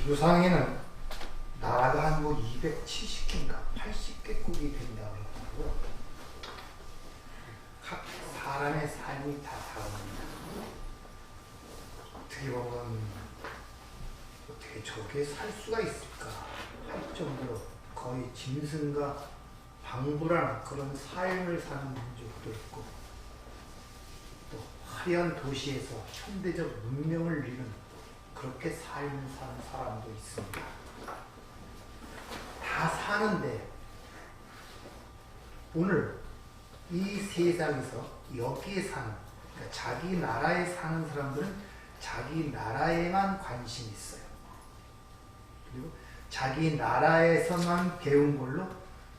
지구상에는 나라가 한 270개인가 80개국이 된다고 하고 각 사람의 삶이 다 다릅니다. 어떻게 보면 어떻게 저게 살 수가 있을까 할 정도로 거의 짐승과 방불하는 그런 삶을 사는 민족도 있고, 또 화려한 도시에서 현대적 문명을 이룬 그렇게 삶을 사는 사람도 있습니다. 다 사는데 오늘 이 세상에서 여기에 사는, 그러니까 자기 나라에 사는 사람들은 자기 나라에만 관심이 있어요. 그리고 자기 나라에서만 배운 걸로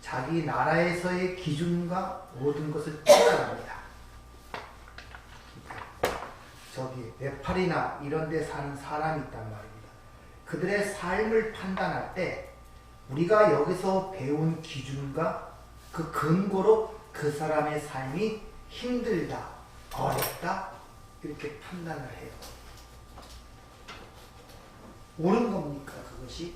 자기 나라에서의 기준과 모든 것을 따라갑니다. 저기 네팔이나 이런 데 사는 사람이 있단 말입니다. 그들의 삶을 판단할 때 우리가 여기서 배운 기준과 그 근거로 그 사람의 삶이 힘들다, 어렵다 이렇게 판단을 해요. 옳은 겁니까 그것이?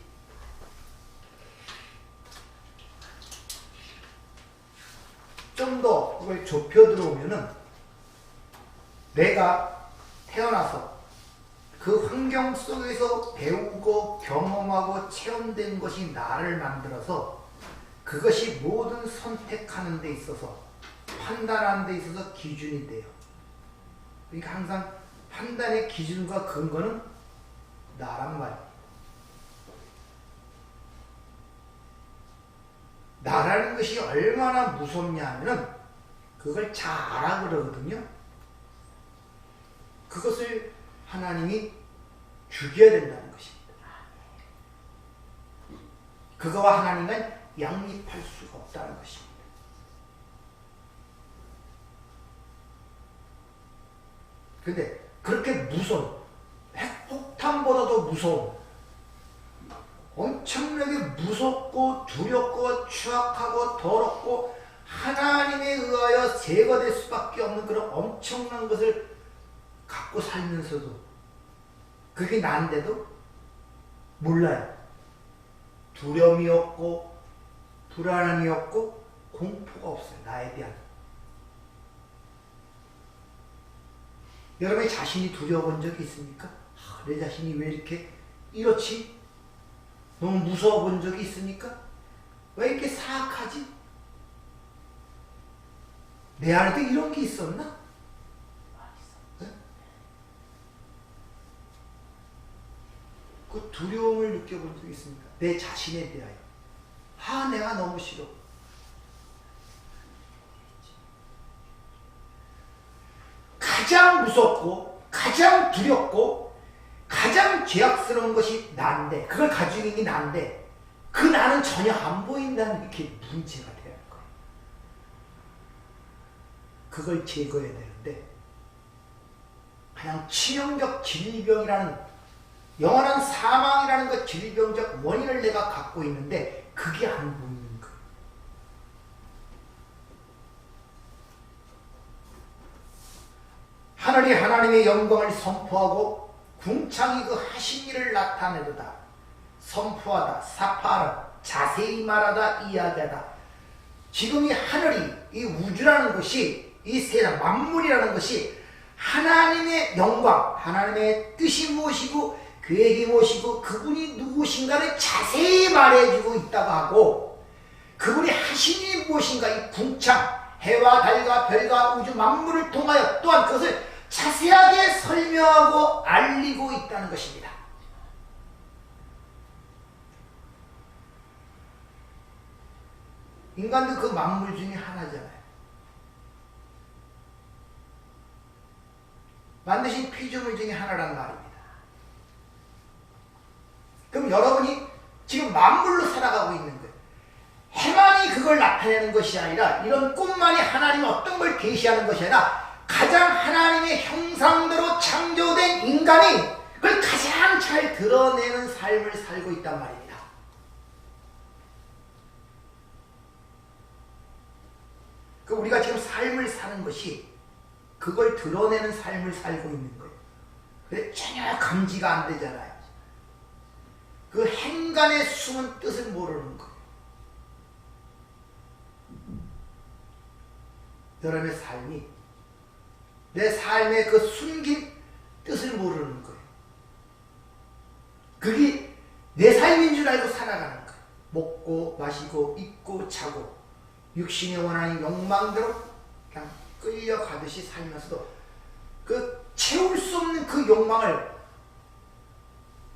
좀 더 그걸 좁혀 들어오면은 내가 태어나서 그 환경 속에서 배우고 경험하고 체험된 것이 나를 만들어서 그것이 모든 선택하는 데 있어서 판단하는 데 있어서 기준이 돼요. 그러니까 항상 판단의 기준과 근거는 나란 말이에요. 나라는 것이 얼마나 무섭냐 하면은 그걸 잘 알아 그러거든요. 그것을 하나님이 죽여야 된다는 것입니다. 그거와 하나님은 양립할 수가 없다는 것입니다. 근데 그렇게 무서운, 핵폭탄보다도 무서운, 엄청나게 무섭고 두렵고 추악하고 더럽고 하나님에 의하여 제거될 수밖에 없는 그런 엄청난 것을 갖고 살면서도 그게 난데도 몰라요. 두려움이 없고 불안함이 없고 공포가 없어요. 나에 대한. 여러분의 자신이 두려워본 적이 있습니까? 내 자신이 왜 이렇게 이렇지? 너무 무서워 본 적이 있습니까? 왜 이렇게 사악하지? 내 안에도 이런 게 있었나? 네? 그 두려움을 느껴본 적이 있습니까? 내 자신에 대하여. 내가 너무 싫어. 가장 무섭고 가장 두렵고 가장 죄악스러운 것이 나인데, 그걸 가지고 있는 게 나인데 그 나는 전혀 안 보인다는 게 문제가 되는 거예요. 그걸 제거해야 되는데 그냥 치명적 질병이라는, 영원한 사망이라는 그 질병적 원인을 내가 갖고 있는데 그게 안 보이는 거예요. 하늘이 하나님의 영광을 선포하고 궁창이 그 하신 일을 나타내도다. 선포하다, 사파하라, 자세히 말하다, 이야기하다. 지금 이 하늘이, 이 우주라는 것이, 이 세상 만물이라는 것이 하나님의 영광, 하나님의 뜻이 무엇이고 계획이 무엇이고 그분이 누구신가를 자세히 말해주고 있다고 하고, 그분이 하신 일이 무엇인가, 이 궁창, 해와 달과 별과 우주 만물을 통하여 또한 그것을 자세하게 설명하고 알리고 있다는 것입니다. 인간도 그 만물 중에 하나잖아요. 만드신 피조물 중에 하나란 말입니다. 그럼 여러분이 지금 만물로 살아가고 있는 거예요. 해만이 그걸 나타내는 것이 아니라, 이런 꿈만이 하나님의 어떤 걸 계시하는 것이 아니라 가장 하나님의 형상대로 창조된 인간이 그걸 가장 잘 드러내는 삶을 살고 있단 말입니다. 그 우리가 지금 삶을 사는 것이 그걸 드러내는 삶을 살고 있는 거예요. 근데 전혀 감지가 안 되잖아요. 그 행간의 숨은 뜻을 모르는 거예요. 여러분의 삶이 내 삶의 그 숨긴 뜻을 모르는 거예요. 그게 내 삶인 줄 알고 살아가는 거예요. 먹고 마시고 입고 자고 육신의 원하는 욕망대로 그냥 끌려가듯이 살면서도 그 채울 수 없는 그 욕망을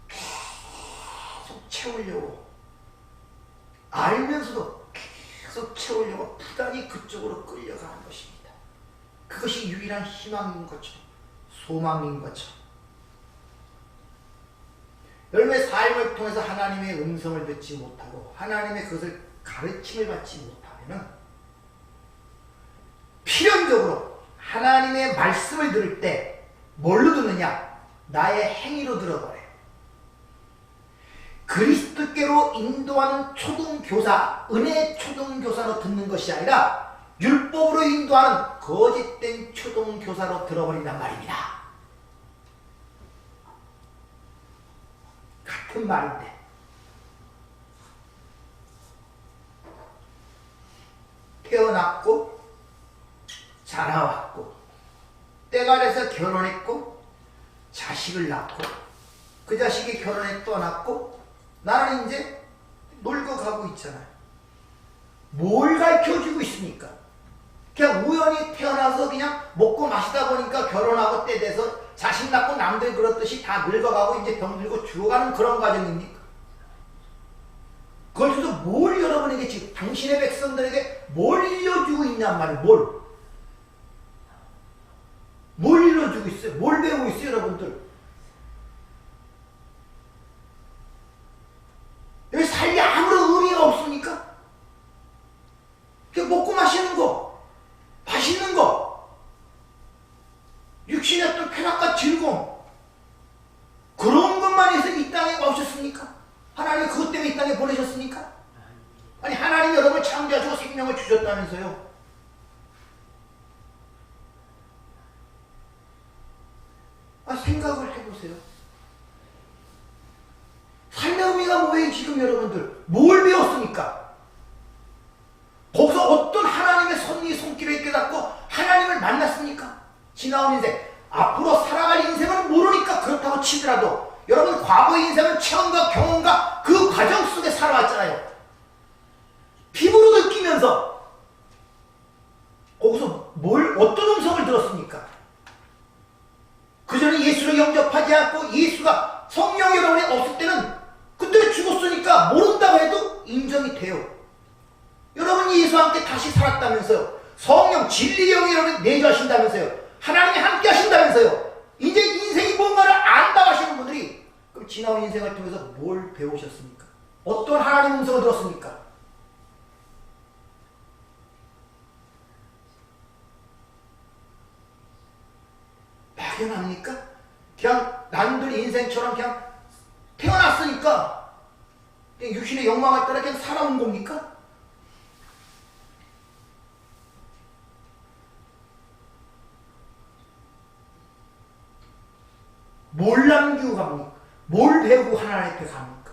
계속 채우려고 알면서도 계속 채우려고 부단히 그쪽으로 끌려가는 것입니다. 그것이 유일한 희망인 것처럼 소망인 것처럼 여러분의 삶을 통해서 하나님의 음성을 듣지 못하고 하나님의 그것을 가르침을 받지 못하면 필연적으로 하나님의 말씀을 들을 때 뭘로 듣느냐? 나의 행위로 들어버려요. 그리스도께로 인도하는 초등교사, 은혜의 초등교사로 듣는 것이 아니라 율법으로 인도하는 거짓된 초등교사로 들어버린단 말입니다. 같은 말인데 태어났고 자라왔고 때가 돼서 결혼했고 자식을 낳고 그 자식이 결혼에 떠났고 나는 이제 늙어가고 있잖아요. 뭘 가르쳐주고 있습니까? 그냥 우연히 태어나서 그냥 먹고 마시다 보니까 결혼하고 때 돼서 자식 낳고 남들 그렇듯이 다 늙어가고 이제 병들고 죽어가는 그런 과정입니까? 거기서 뭘 여러분에게 지금 당신의 백성들에게 뭘 일러주고 있냔 말이에요. 뭘 일러주고 있어요? 뭘 배우고 있어요 여러분들? 여기 살기 아무런 의미가 없습니까? 그냥 먹고 마시는 거, 맛있는 거, 육신의 어떤 쾌락과 즐거움, 그런 것만 해서 이 땅에 오셨습니까? 하나님이 그것 때문에 이 땅에 보내셨습니까? 아니 하나님이 여러분을 창조하시고 생명을 주셨다면서요. 생각을 해보세요. 삶의 의미가 뭐예요 지금 여러분들? 뭘 배웠습니까? 거기서 어떤 하나님의 섭리 손길을 깨닫고 하나님을 만났습니까? 지나온 인생, 앞으로 살아갈 인생은 모르니까 그렇다고 치더라도 여러분 과거의 인생은 체험과 경험과 그 과정 속에 살아왔잖아요. 피부로 느끼면서 거기서 어떤 음성을 들었습니까? 그 전에 예수를 영접하지 않고 예수가 성령 여러분이 없을 때는 그때는 죽었으니까 모른다고 해도 인정이 돼요. 여러분이 예수와 함께 다시 살았다면서요. 성령 진리의 영이 여러분 내주하신다면서요. 하나님이 함께 하신다면서요. 이제 인생이 뭔가를 안다고 하시는 분들이 그럼 지나온 인생을 통해서 뭘 배우셨습니까? 어떤 하나님의 음성을 들었습니까? 막연합니까? 그냥 남들 인생처럼 그냥 태어났으니까 그냥 육신의 욕망을 따라 그냥 살아온 겁니까? 뭘 남기고 갑니까? 뭘 배우고 하나님 앞에 갑니까?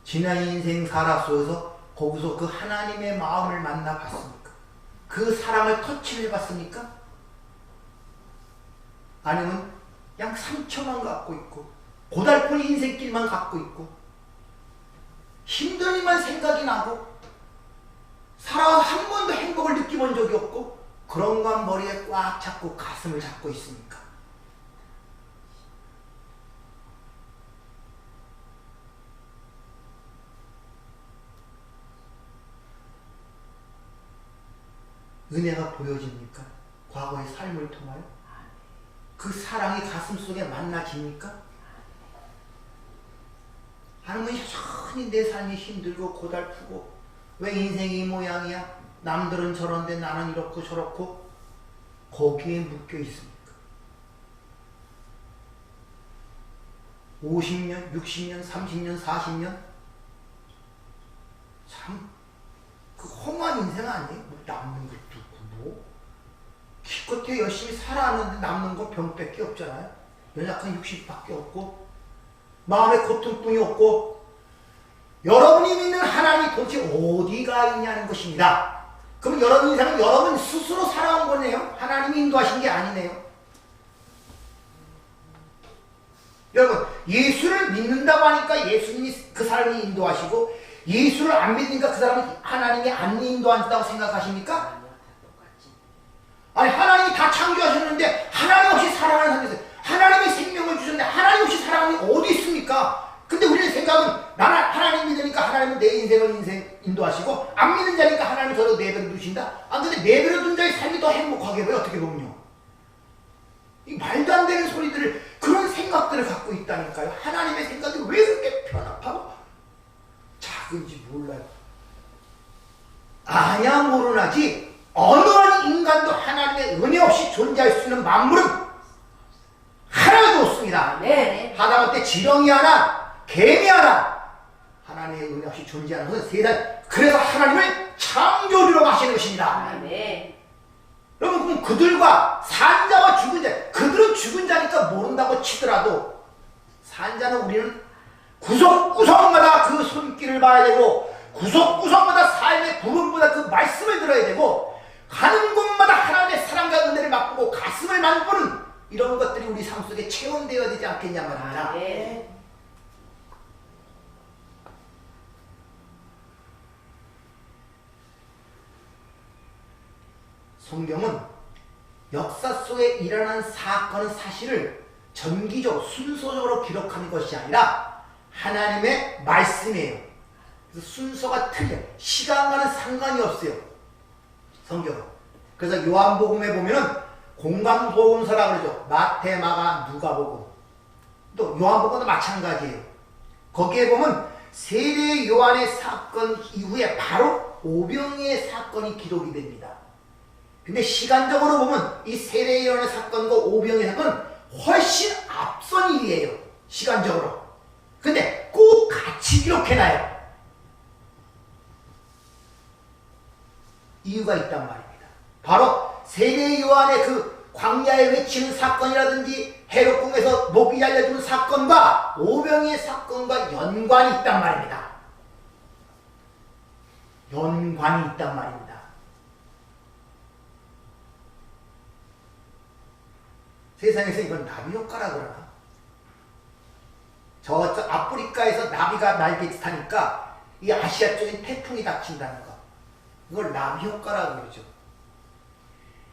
지난 인생 살아 속에서 거기서 그 하나님의 마음을 만나봤습니까? 그 사랑을 터치를 해봤습니까? 아니면 그냥 상처만 갖고 있고 고달픈 인생길만 갖고 있고 힘든 일만 생각이 나고 살아와서 한 번도 행복을 느껴본 적이 없고 그런 건 머리에 꽉 잡고 가슴을 잡고 있습니까? 은혜가 보여집니까? 과거의 삶을 통하여? 그 사랑이 가슴속에 만나집니까? 하나님은 여전히 내 삶이 힘들고 고달프고 왜 인생이 이 모양이야? 남들은 저런데 나는 이렇고 저렇고 거기에 묶여 있습니까? 50년, 60년, 30년, 40년 참 그 험한 인생 아니에요? 뭐 남는 것도 있고 뭐 기껏해 열심히 살아왔는데 남는 건 병밖에 없잖아요. 연약한 60밖에 없고 마음의 고통뿐이 없고 여러분이 믿는 하나님이 도대체 어디가 있냐는 것입니다. 그럼 여러분 인생은 여러분 스스로 살아온 거네요. 하나님이 인도하신 게 아니네요. 여러분 예수를 믿는다고 하니까 예수님이 그 사람이 인도하시고 예수를 안 믿으니까 그 사람은 하나님이 안 인도한다고 생각하십니까? 아니 하나님이 다 창조하셨는데 하나님 없이 살아가는 사람이 있어요. 하나님이 생명을 주셨는데 하나님 없이 살아가는 게 어디 있습니까? 근데 우리는 생각은 나는 하나님 믿으니까 하나님은 내 인생을 인도하시고 안 믿는 자니까 하나님이 저도 내버려 두신다? 아 근데 내버려 둔 자의 삶이 더 행복하게 보여 어떻게 보면요. 이 말도 안 되는 소리들을 그런 생각들을 갖고 있다니까요. 하나님의 생각이 왜 그렇게 편합하고 작은지 몰라요. 아냐 모르나지 어느 한 인간도 하나님의 은혜 없이 존재할 수 있는 만물은 하나도 없습니다. 네. 하다못해 지렁이 하나 개미 하나 하나님의 은혜 없이 존재하는 것은 세상 그래서 하나님을 창조주로 하시는 것입니다. 네. 여러분 그럼 그들과 산자와 죽은 자 그들은 죽은 자니까 모른다고 치더라도 산자는 우리는 구석구석마다 그 손길을 봐야 되고 구석구석마다 삶의 부름보다 그 말씀을 들어야 되고 가는 곳마다 하나님의 사랑과 은혜를 맛보고 가슴을 만드는 이런 것들이 우리 삶 속에 체험되어야 되지 않겠냐 말입니다. 네. 성경은 역사 속에 일어난 사건은 사실을 전기적 순서적으로 기록하는 것이 아니라 하나님의 말씀이에요. 그래서 순서가 틀려. 시간과는 상관이 없어요. 성경은. 그래서 요한복음에 보면은 공감복음서라 그러죠. 마태, 마가, 누가복음. 또 요한복음도 마찬가지예요. 거기에 보면 세례 요한의 사건 이후에 바로 오병이의 사건이 기록이 됩니다. 근데 시간적으로 보면 이 세례 요한의 사건과 오병이의 사건은 훨씬 앞선 일이에요. 시간적으로. 근데 꼭 같이 기록해놔요. 이유가 있단 말입니다. 바로 세례 요한의 그 광야에 외치는 사건이라든지 헤롯 궁에서 목이 잘려주는 사건과 오병이의 사건과 연관이 있단 말입니다. 연관이 있단 말입니다. 세상에서 이건 나비 효과라 그러나? 저 아프리카에서 나비가 날개 타니까 이 아시아 쪽엔 태풍이 닥친다는 거. 이걸 나비 효과라고 그러죠.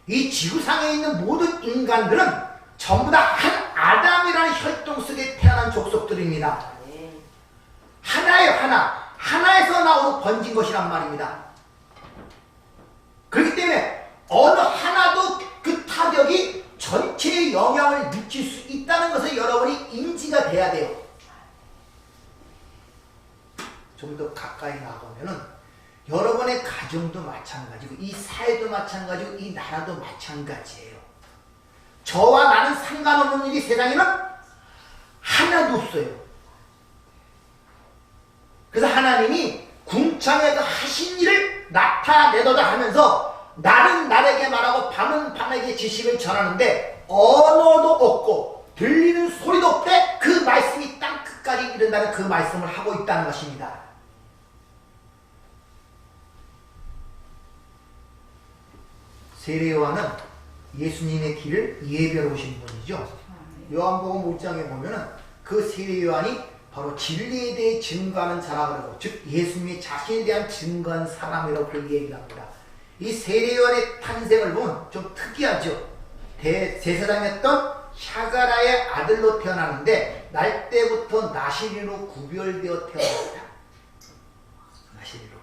이 지구상에 있는 모든 인간들은 전부 다 한 아담이라는 혈통 속에 태어난 족속들입니다. 하나의 하나, 하나에서 나오고 번진 것이란 말입니다. 그렇기 때문에 어느 하나도 그 타격이 전체에 영향을 미칠 수 있다는 것을 여러분이 인지가 돼야 돼요. 좀 더 가까이 나가보면은 여러분의 가정도 마찬가지고 이 사회도 마찬가지고 이 나라도 마찬가지예요. 저와 나는 상관없는 일이 세상에는 하나도 없어요. 그래서 하나님이 궁창에 그 하신 일을 나타내도다 하면서 날은 날에게 말하고 밤은 밤에게 지식을 전하는데 언어도 없고 들리는 소리도 없대 그 말씀이 땅 끝까지 이른다는 그 말씀을 하고 있다는 것입니다. 세례 요한은 예수님의 길을 예배로 오신 분이죠. 요한복음 5장에 보면은 그 세례 요한이 바로 진리에 대해 증거하는 자라고 그러고 즉 예수님이 자신에 대한 증거한 사람이라고 그렇게 얘기를 합니다. 이 세례 요한의 탄생을 보면 좀 특이하죠. 제사장이었던 샤가라의 아들로 태어나는데 날 때부터 나시리로 구별되어 태어납니다. 나시리로.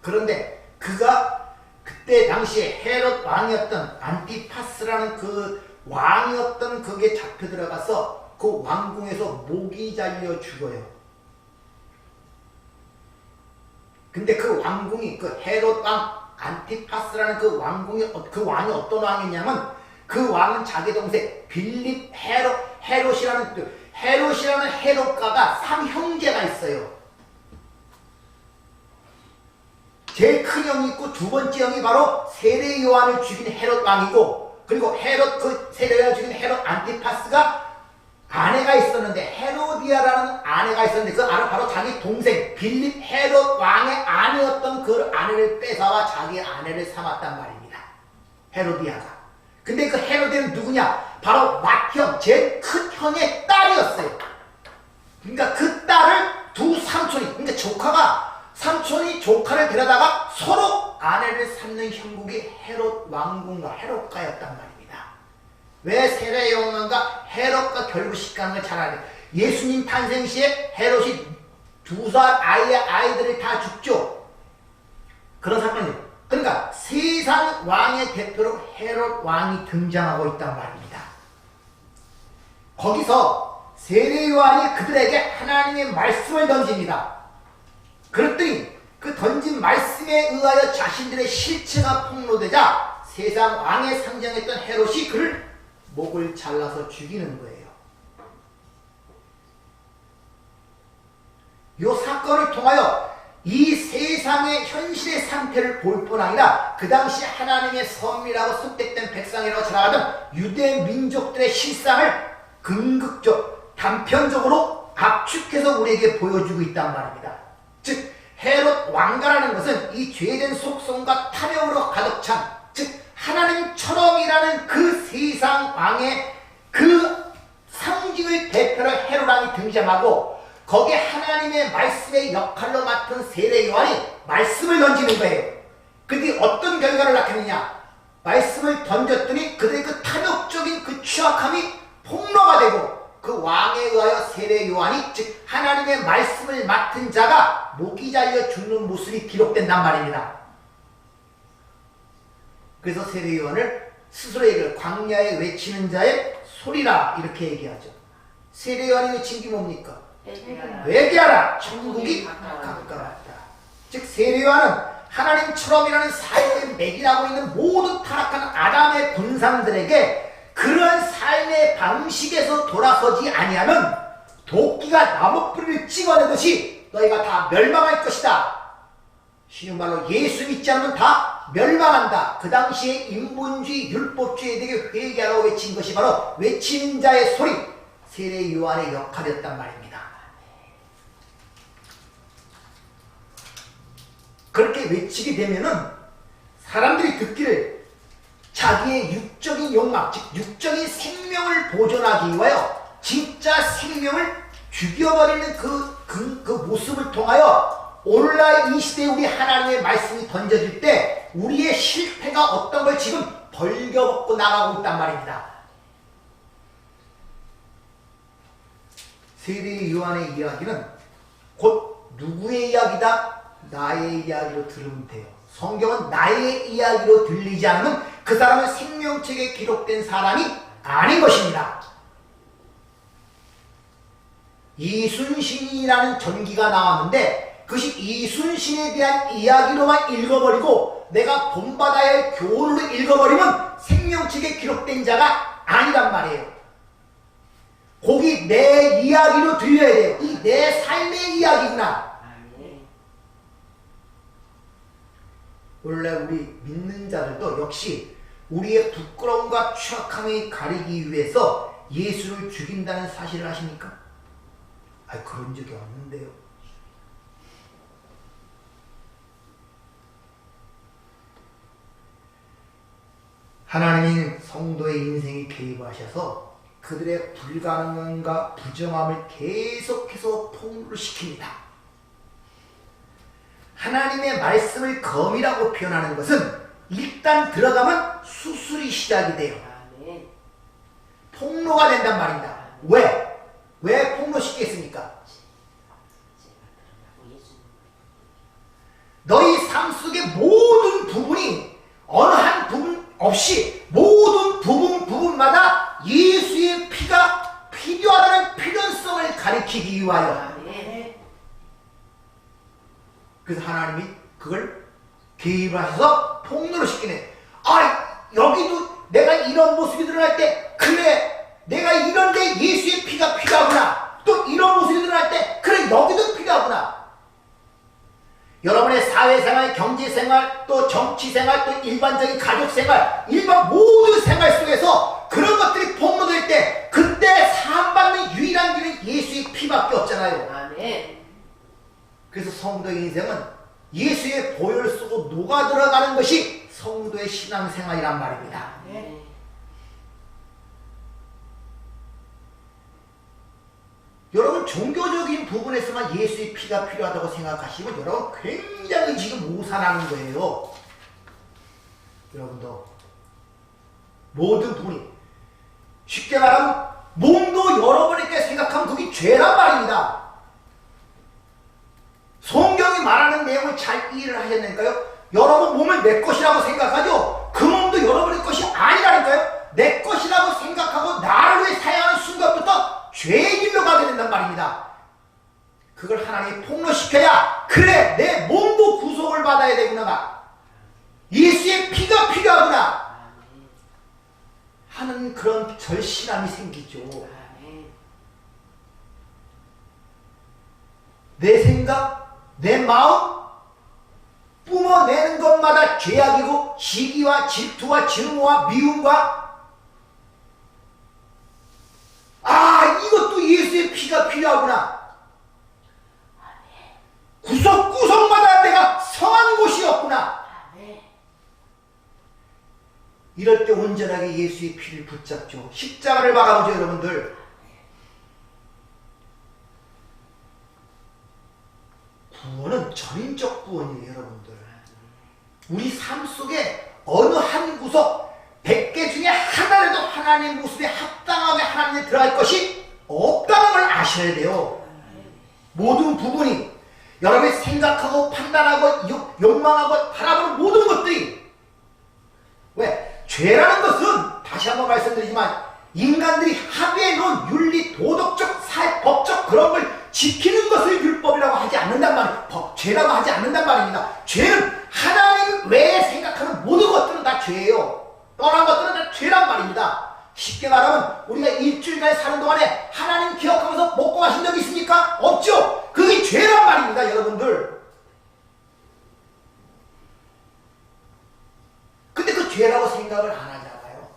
그런데 그가 그때 당시에 헤롯 왕이었던 안티파스라는 그 왕이었던 그게 잡혀 들어가서 그 왕궁에서 목이 잘려 죽어요. 근데 그 왕궁이 그 헤롯 왕 안티파스라는 그 왕궁이 그 왕이 어떤 왕이냐면 그 왕은 자기 동생 빌립 헤롯이라는 헤롯가가 3형제가 있어요. 제일 큰 형이 있고 두 번째 형이 바로 세례 요한을 죽인 헤롯 왕이고, 그리고 그 세례 요한을 죽인 헤롯 안티파스가 아내가 있었는데, 헤로디아라는 아내가 있었는데, 그 아내 바로 자기 동생 빌립 헤롯 왕의 아내였던 그 아내를 뺏어와 자기 아내를 삼았단 말입니다. 헤로디아가. 근데 그 헤로디아는 누구냐? 바로 맏형, 제일 큰 형의 딸이었어요. 그러니까 그 딸을 두 삼촌이, 그러니까 삼촌이 조카를 데려다가 서로 아내를 삼는 형국이 헤롯 왕궁과 헤롯가였단 말입니다. 왜 세례 요한과 헤롯과 결부시키는 걸 잘 알아야 돼. 예수님 탄생 시에 헤롯이 2살 아이들을 다 죽죠. 그런 사건이에요. 그러니까 세상 왕의 대표로 헤롯 왕이 등장하고 있단 말입니다. 거기서 세례 요한이 그들에게 하나님의 말씀을 던집니다. 그랬더니 그 던진 말씀에 의하여 자신들의 실체가 폭로되자 세상 왕의 상징했던 헤롯이 그를 목을 잘라서 죽이는 거예요. 이 사건을 통하여 이 세상의 현실의 상태를 볼 뿐 아니라 그 당시 하나님의 선미라고 선택된 백성이라고 자랑하던 유대 민족들의 실상을 긍극적, 단편적으로 압축해서 우리에게 보여주고 있단 말입니다. 즉 헤롯 왕가라는 것은 이 죄된 속성과 탐욕으로 가득 찬, 즉 하나님처럼이라는 그 세상 왕의 그 상징을 대표로 헤롯 왕이 등장하고, 거기에 하나님의 말씀의 역할로 맡은 세례 요한이 말씀을 던지는 거예요. 근데 어떤 결과를 낳겠느냐? 말씀을 던졌더니 그들의 그 탐욕적인 그 취약함이 폭로가 되고, 그 왕에 의하여 세례 요한이, 즉 하나님의 말씀을 맡은 자가 목이 잘려 죽는 모습이 기록된단 말입니다. 그래서 세례 요한을 스스로에게 광야에 외치는 자의 소리라 이렇게 얘기하죠. 세례 요한이 외친 게 뭡니까? 회개하라, 천국이 가까웠다. 즉 세례 요한은 하나님처럼이라는 삶의 맥이라고 있는 모든 타락한 아담의 분상들에게 그런 삶의 방식에서 돌아서지 아니하면 도끼가 나무뿌리를 찍어내듯이 너희가 다 멸망할 것이다. 쉬운 말로 예수 믿지 않으면 다 멸망한다. 그 당시에 인본주의, 율법주의에 대해 회개하라고 외친 것이 바로 외치는 자의 소리, 세례 요한의 역할이었단 말입니다. 그렇게 외치게 되면은 사람들이 듣기를 자기의 육적인 욕망, 즉 육적인 생명을 보존하기 위하여 진짜 생명을 죽여버리는 그 모습을 통하여 오늘날 이 시대에 우리 하나님의 말씀이 던져질 때 우리의 실패가 어떤 걸 지금 벌겨벗고 나가고 있단 말입니다. 세례 요한의 이야기는 곧 누구의 이야기다? 나의 이야기로 들으면 돼요. 성경은 나의 이야기로 들리지 않으면 그 사람은 생명책에 기록된 사람이 아닌 것입니다. 이순신이라는 전기가 나왔는데 그것이 이순신에 대한 이야기로만 읽어버리고 내가 본받아야 할 교훈으로 읽어버리면 생명책에 기록된 자가 아니란 말이에요. 거기 내 이야기로 들려야 돼요. 이 내 삶의 이야기구나. 원래 우리 믿는 자들도 역시 우리의 부끄러움과 추악함을 가리기 위해서 예수를 죽인다는 사실을 아십니까? 그런 적이 없는데요. 하나님은 성도의 인생에 개입하셔서 그들의 불가능함과 부정함을 계속해서 폭로를 시킵니다. 하나님의 말씀을 검이라고 표현하는 것은 일단 들어가면 수술이 시작이 돼요. 폭로가 된단 말입니다. 왜 폭로시키겠습니까? 너희 삶 속의 모든 부분이 어느 한 부분 없이 모든 부분마다 예수의 피가 필요하다는 필연성을 가리키기 위하여. 그래서 하나님이 그걸 개입하셔서 폭로를 시키네. 여기도 내가 이런 모습이 드러날 때 그래 내가 이런데 예수의 피가 필요하구나. 또 이런 모습이 드러날 때 그래 여기도 필요하구나. 여러분의 사회생활, 경제생활, 또 정치생활, 또 일반적인 가족생활, 일반 모든 생활 속에서 그런 것들이 폭로될 때 그때 사함받는 유일한 길은 예수의 피밖에 없잖아요. 아멘. 그래서 성도의 인생은 예수의 보혈 속으로 녹아들어가는 것이 성도의 신앙생활이란 말입니다. 아멘. 여러분 종교적인 부분에서만 예수의 피가 필요하다고 생각하시면 여러분 굉장히 지금 오산하는 거예요. 여러분도 모든 부분이 쉽게 말하면 몸도 여러분에게 생각하면 그게 죄란 말입니다. 성경이 말하는 내용을 잘 이해를 하셨는가요? 여러분 몸을 내 것이라고 생각하죠? 그 몸도 여러분의 것이 아니라니까요? 내 것이라고 생각하고 나를 위해 사용하는 순간부터 죄의 길로 가게 된단 말입니다. 그걸 하나님이 폭로시켜야 그래 내 몸도 구속을 받아야 되구나, 예수의 피가 필요하구나 하는 그런 절실함이 생기죠. 내 생각, 내 마음 뿜어내는 것마다 죄악이고 시기와 질투와 증오와 미움과 이것도 예수의 피가 필요하구나. 구석구석마다 내가 성한 곳이었구나. 이럴 때 온전하게 예수의 피를 붙잡죠. 십자가를 박아보죠, 여러분들. 구원은 전인적 구원이에요, 여러분들. 우리 삶 속에 어느 한 구석 100개 중에 하나라도 하나님의 모습에 합당하게 하나님에 들어갈 것이 없다는 걸 아셔야 돼요. 모든 부분이 여러분이 생각하고 판단하고 욕망하고 바라보는 모든 것들이 왜? 죄라는 것은 다시 한번 말씀드리지만 인간들이 합의해 놓은 윤리, 도덕적, 법적 그런 걸 지키는 것을 율법이라고 하지 않는단 말이에요. 죄라고 하지 않는단 말입니다. 죄는 하나님 외에 생각하는 모든 것들은 다 죄예요. 떠난 것들은 다 죄란 말입니다. 쉽게 말하면 우리가 일주일간 사는 동안에 하나님 기억하면서 먹고 마신 적이 있습니까? 없죠. 그게 죄란 말입니다, 여러분들. 근데 그 죄라고 생각을 안 하잖아요.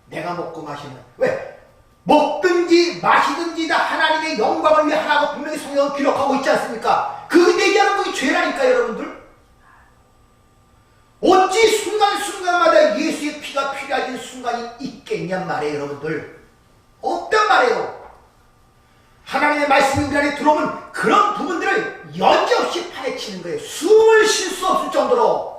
내가 먹고 마시는. 왜? 먹든지 마시든지 다 하나님의 영광을 위해 하라고 분명히 성경은 기록하고 있지 않습니까? 그 얘기하는 그게 죄라니까, 여러분들. 어찌 순간순간마다 예수의 피가 필요해진 순간이 있겠냔 말이에요, 여러분들. 없단 말이에요. 하나님의 말씀이 우리 안에 들어오면 그런 부분들을 여지없이 파헤치는 거예요. 숨을 쉴 수 없을 정도로.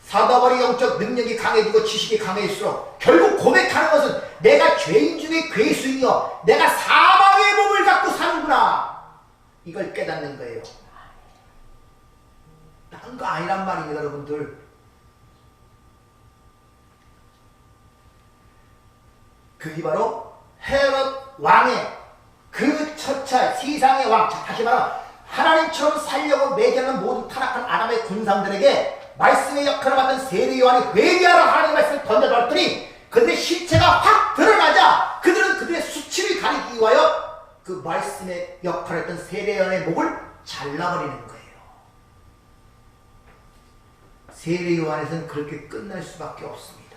사도바울의 영적 능력이 강해지고 지식이 강해질수록 결국 고백하는 것은 내가 죄인 중에 괴수이며 내가 사망의 몸을 갖고 사는구나, 이걸 깨닫는 거예요. 딴 거 아니란 말입니다, 여러분들. 그게 바로 헤롯 왕의 그 처차 세상의 왕, 다시 말하면 하나님처럼 살려고 매개하는 모든 타락한 아담의 군상들에게 말씀의 역할을 맡은 세례 요한이 회개하라 하나님의 말씀을 던져봤더니 그들의 실체가 확 드러나자 그들은 그들의 수치를 가리기 위하여 그 말씀의 역할을 했던 세례 요한의 목을 잘라버리는 거예요. 세례 요한에서는 그렇게 끝날 수밖에 없습니다.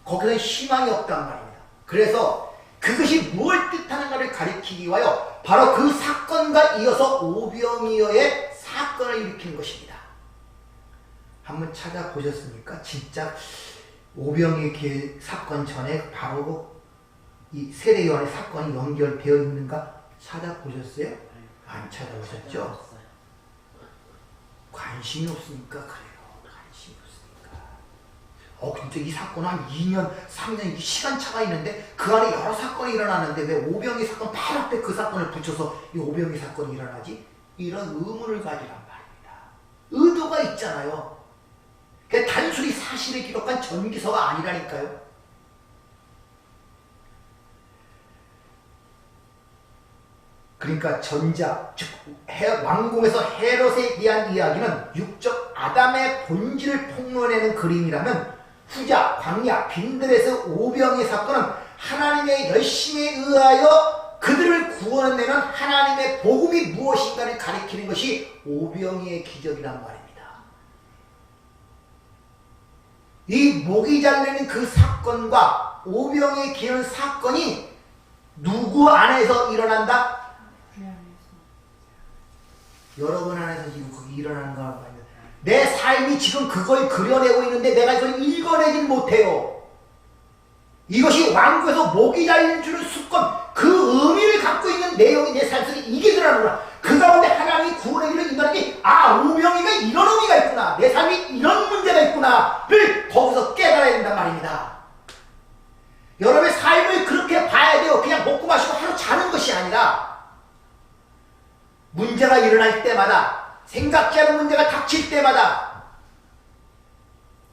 거기서는 희망이 없단 말입니다. 그래서 그것이 무엇을 뜻하는가를 가리키기 위하여 바로 그 사건과 이어서 오병이어의 사건을 일으킨 것입니다. 한번 찾아보셨습니까? 진짜 오병이어 사건 전에 바로 이 세례 요한의 사건이 연결되어 있는가 찾아보셨어요? 안 찾아보셨죠? 관심이 없으니까 그래요. 관심이 없으니까. 진짜 이 사건은 한 2년, 3년 시간차가 있는데 그 안에 여러 사건이 일어나는데 왜 오병이 사건 바로 앞에 그 사건을 붙여서 이 오병이 사건이 일어나지? 이런 의문을 가지란 말입니다. 의도가 있잖아요. 그러니까 단순히 사실을 기록한 전기서가 아니라니까요. 그러니까 전자, 즉 왕궁에서 헤롯에 대한 이야기는 육적 아담의 본질을 폭로해내는 그림이라면 후자, 광야, 빈들에서 오병의 사건은 하나님의 열심에 의하여 그들을 구원해내는 하나님의 복음이 무엇인가를 가리키는 것이 오병이의 기적이란 말입니다. 이 목이 잘리는 그 사건과 오병이의 기는 사건이 누구 안에서 일어난다? 여러분 안에서 지금 그게 일어나는 거란 말입니다. 내 삶이 지금 그걸 그려내고 있는데 내가 이걸 읽어내질 못해요. 이것이 왕국에서 목이 잘려주는 습관, 그 의미를 갖고 있는 내용이 내 삶 속에 이게 들어가는구나. 그 가운데 하나님이 구원하기를 인도하니 오병이가 이런 의미가 있구나. 내 삶이 이런 문제가 있구나를 거기서 깨달아야 된단 말입니다. 여러분의 삶을 그렇게 봐야 돼요. 그냥 먹고 마시고 하루 자는 것이 아니라 문제가 일어날 때마다, 생각지 않은 문제가 닥칠 때마다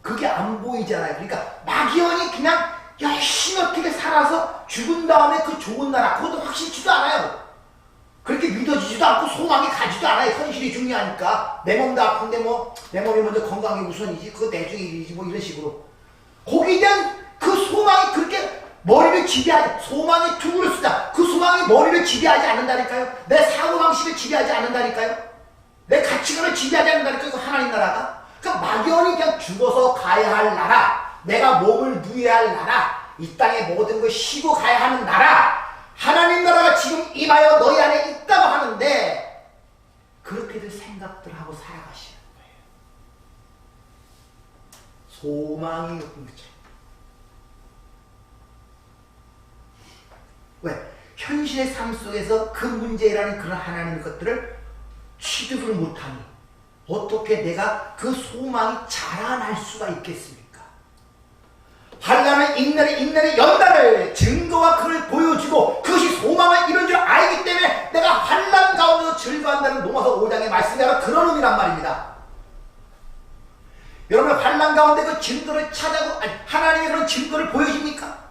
그게 안 보이잖아요. 그러니까 막연히 그냥 열심히 어떻게 살아서 죽은 다음에 그 좋은 나라, 그것도 확실치도 않아요. 그렇게 믿어지지도 않고 소망이 가지도 않아요. 현실이 중요하니까. 내 몸도 아픈데 내 몸이 먼저 건강이 우선이지, 그거 내중의 일이지, 이런 식으로. 거기에 대한 그 소망이 그렇게 머리를 지배하지, 소망의 투구를 쓰자. 그 소망이 머리를 지배하지 않는다니까요. 내 사고방식을 지배하지 않는다니까요. 내 가치관을 지배하지 않는다니까요. 그 하나님 나라가. 그러니까 막연히 그냥 죽어서 가야 할 나라, 내가 몸을 누여야 할 나라, 이 땅의 모든 걸 쉬고 가야 하는 나라, 하나님 나라가 지금 임하여 너희 안에 있다고 하는데 그렇게들 생각들 하고 살아가시는 거예요. 소망이 없는 거죠. 왜? 현실의 삶 속에서 그 문제라는 그런 하나님의 것들을 취득을 못하니 어떻게 내가 그 소망이 자라날 수가 있겠습니까? 환난을 인내를 연단을 증거와 그를 보여주고 그것이 소망을 이룬 줄 알기 때문에 내가 환난 가운데서 즐거워한다는 로마서 5장의 말씀이 바로 그런 의미란 말입니다. 여러분 환난 가운데 그 증거를 찾아고 하나님의 그런 증거를 보여줍니까?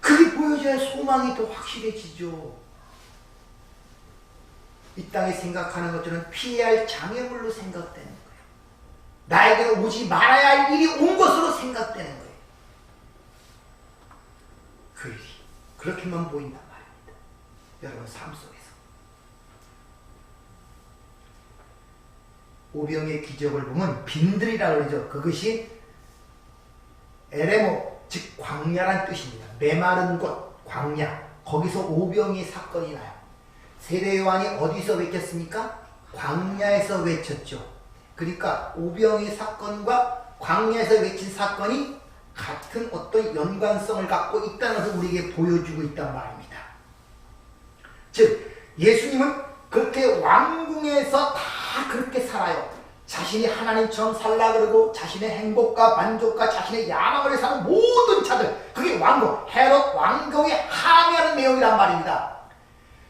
그게 보여줘야 소망이 더 확실해지죠. 이 땅에 생각하는 것들은 피해야 할 장애물로 생각되는 거예요. 나에게 오지 말아야 할 일이 온 것으로 생각되는 거예요. 그 일이 그렇게만 보인단 말입니다. 여러분 삶 속에서 오병의 기적을 보면 빈들이라고 그러죠. 그것이 에레모, 즉 광야란 뜻입니다. 메마른 곳, 광야. 거기서 오병의 사건이 나요. 세례 요한이 어디서 외쳤습니까? 광야에서 외쳤죠. 그러니까 오병의 사건과 광야에서 외친 사건이 같은 어떤 연관성을 갖고 있다는 것을 우리에게 보여주고 있단 말입니다. 즉 예수님은 그렇게 왕궁에서 다 그렇게 살아요. 자신이 하나님처럼 살라 그러고 자신의 행복과 만족과 자신의 야망을 사는 모든 자들, 그게 왕궁, 헤롯 왕궁에 항의하는 내용이란 말입니다.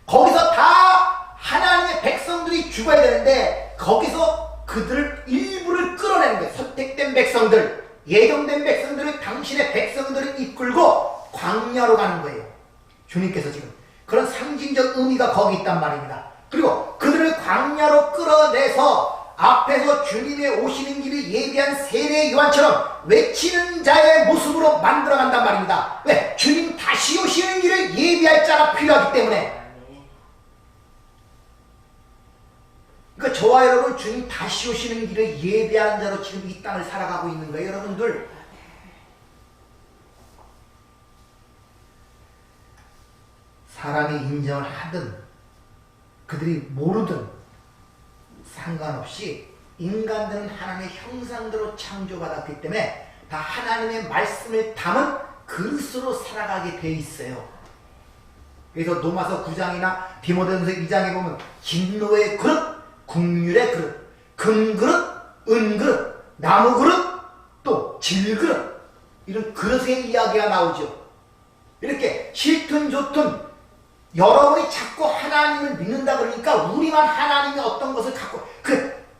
거기서 다 하나님의 백성들이 죽어야 되는데 거기서 그들을 일부를 끌어내는 거예요. 선택된 백성들, 예정된 백성들을 당신의 백성들을 이끌고 광야로 가는 거예요. 주님께서 지금 그런 상징적 의미가 거기 있단 말입니다. 그리고 그들을 광야로 끌어내서 앞에서 주님의 오시는 길을 예비한 세례 요한처럼 외치는 자의 모습으로 만들어간단 말입니다. 왜? 주님 다시 오시는 길을 예비할 자가 필요하기 때문에. 그러니까 저와 여러분 주님 다시 오시는 길을 예비하는 자로 지금 이 땅을 살아가고 있는 거예요. 여러분들 사람이 인정을 하든 그들이 모르든 상관없이 인간들은 하나님의 형상대로 창조받았기 때문에 다 하나님의 말씀을 담은 그릇으로 살아가게 돼 있어요. 그래서 로마서 9장이나 디모데전서 2장에 보면 진노의 그릇, 국률의 그릇, 금그릇, 은그릇, 나무그릇, 또 질그릇, 이런 그릇의 이야기가 나오죠. 이렇게 싫든 좋든 여러분이 자꾸 하나님을 믿는다 그러니까 우리만 하나님의 어떤 것을 갖고,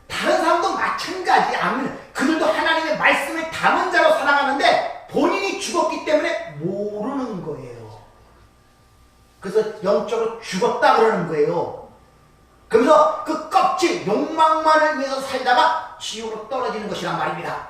다른 사람도 마찬가지. 아멘. 그들도 하나님의 말씀을 담은 자로 살아가는데 본인이 죽었기 때문에 모르는 거예요. 그래서 영적으로 죽었다 그러는 거예요. 그래서 그 껍질, 욕망만을 위해서 살다가 지옥으로 떨어지는 것이란 말입니다.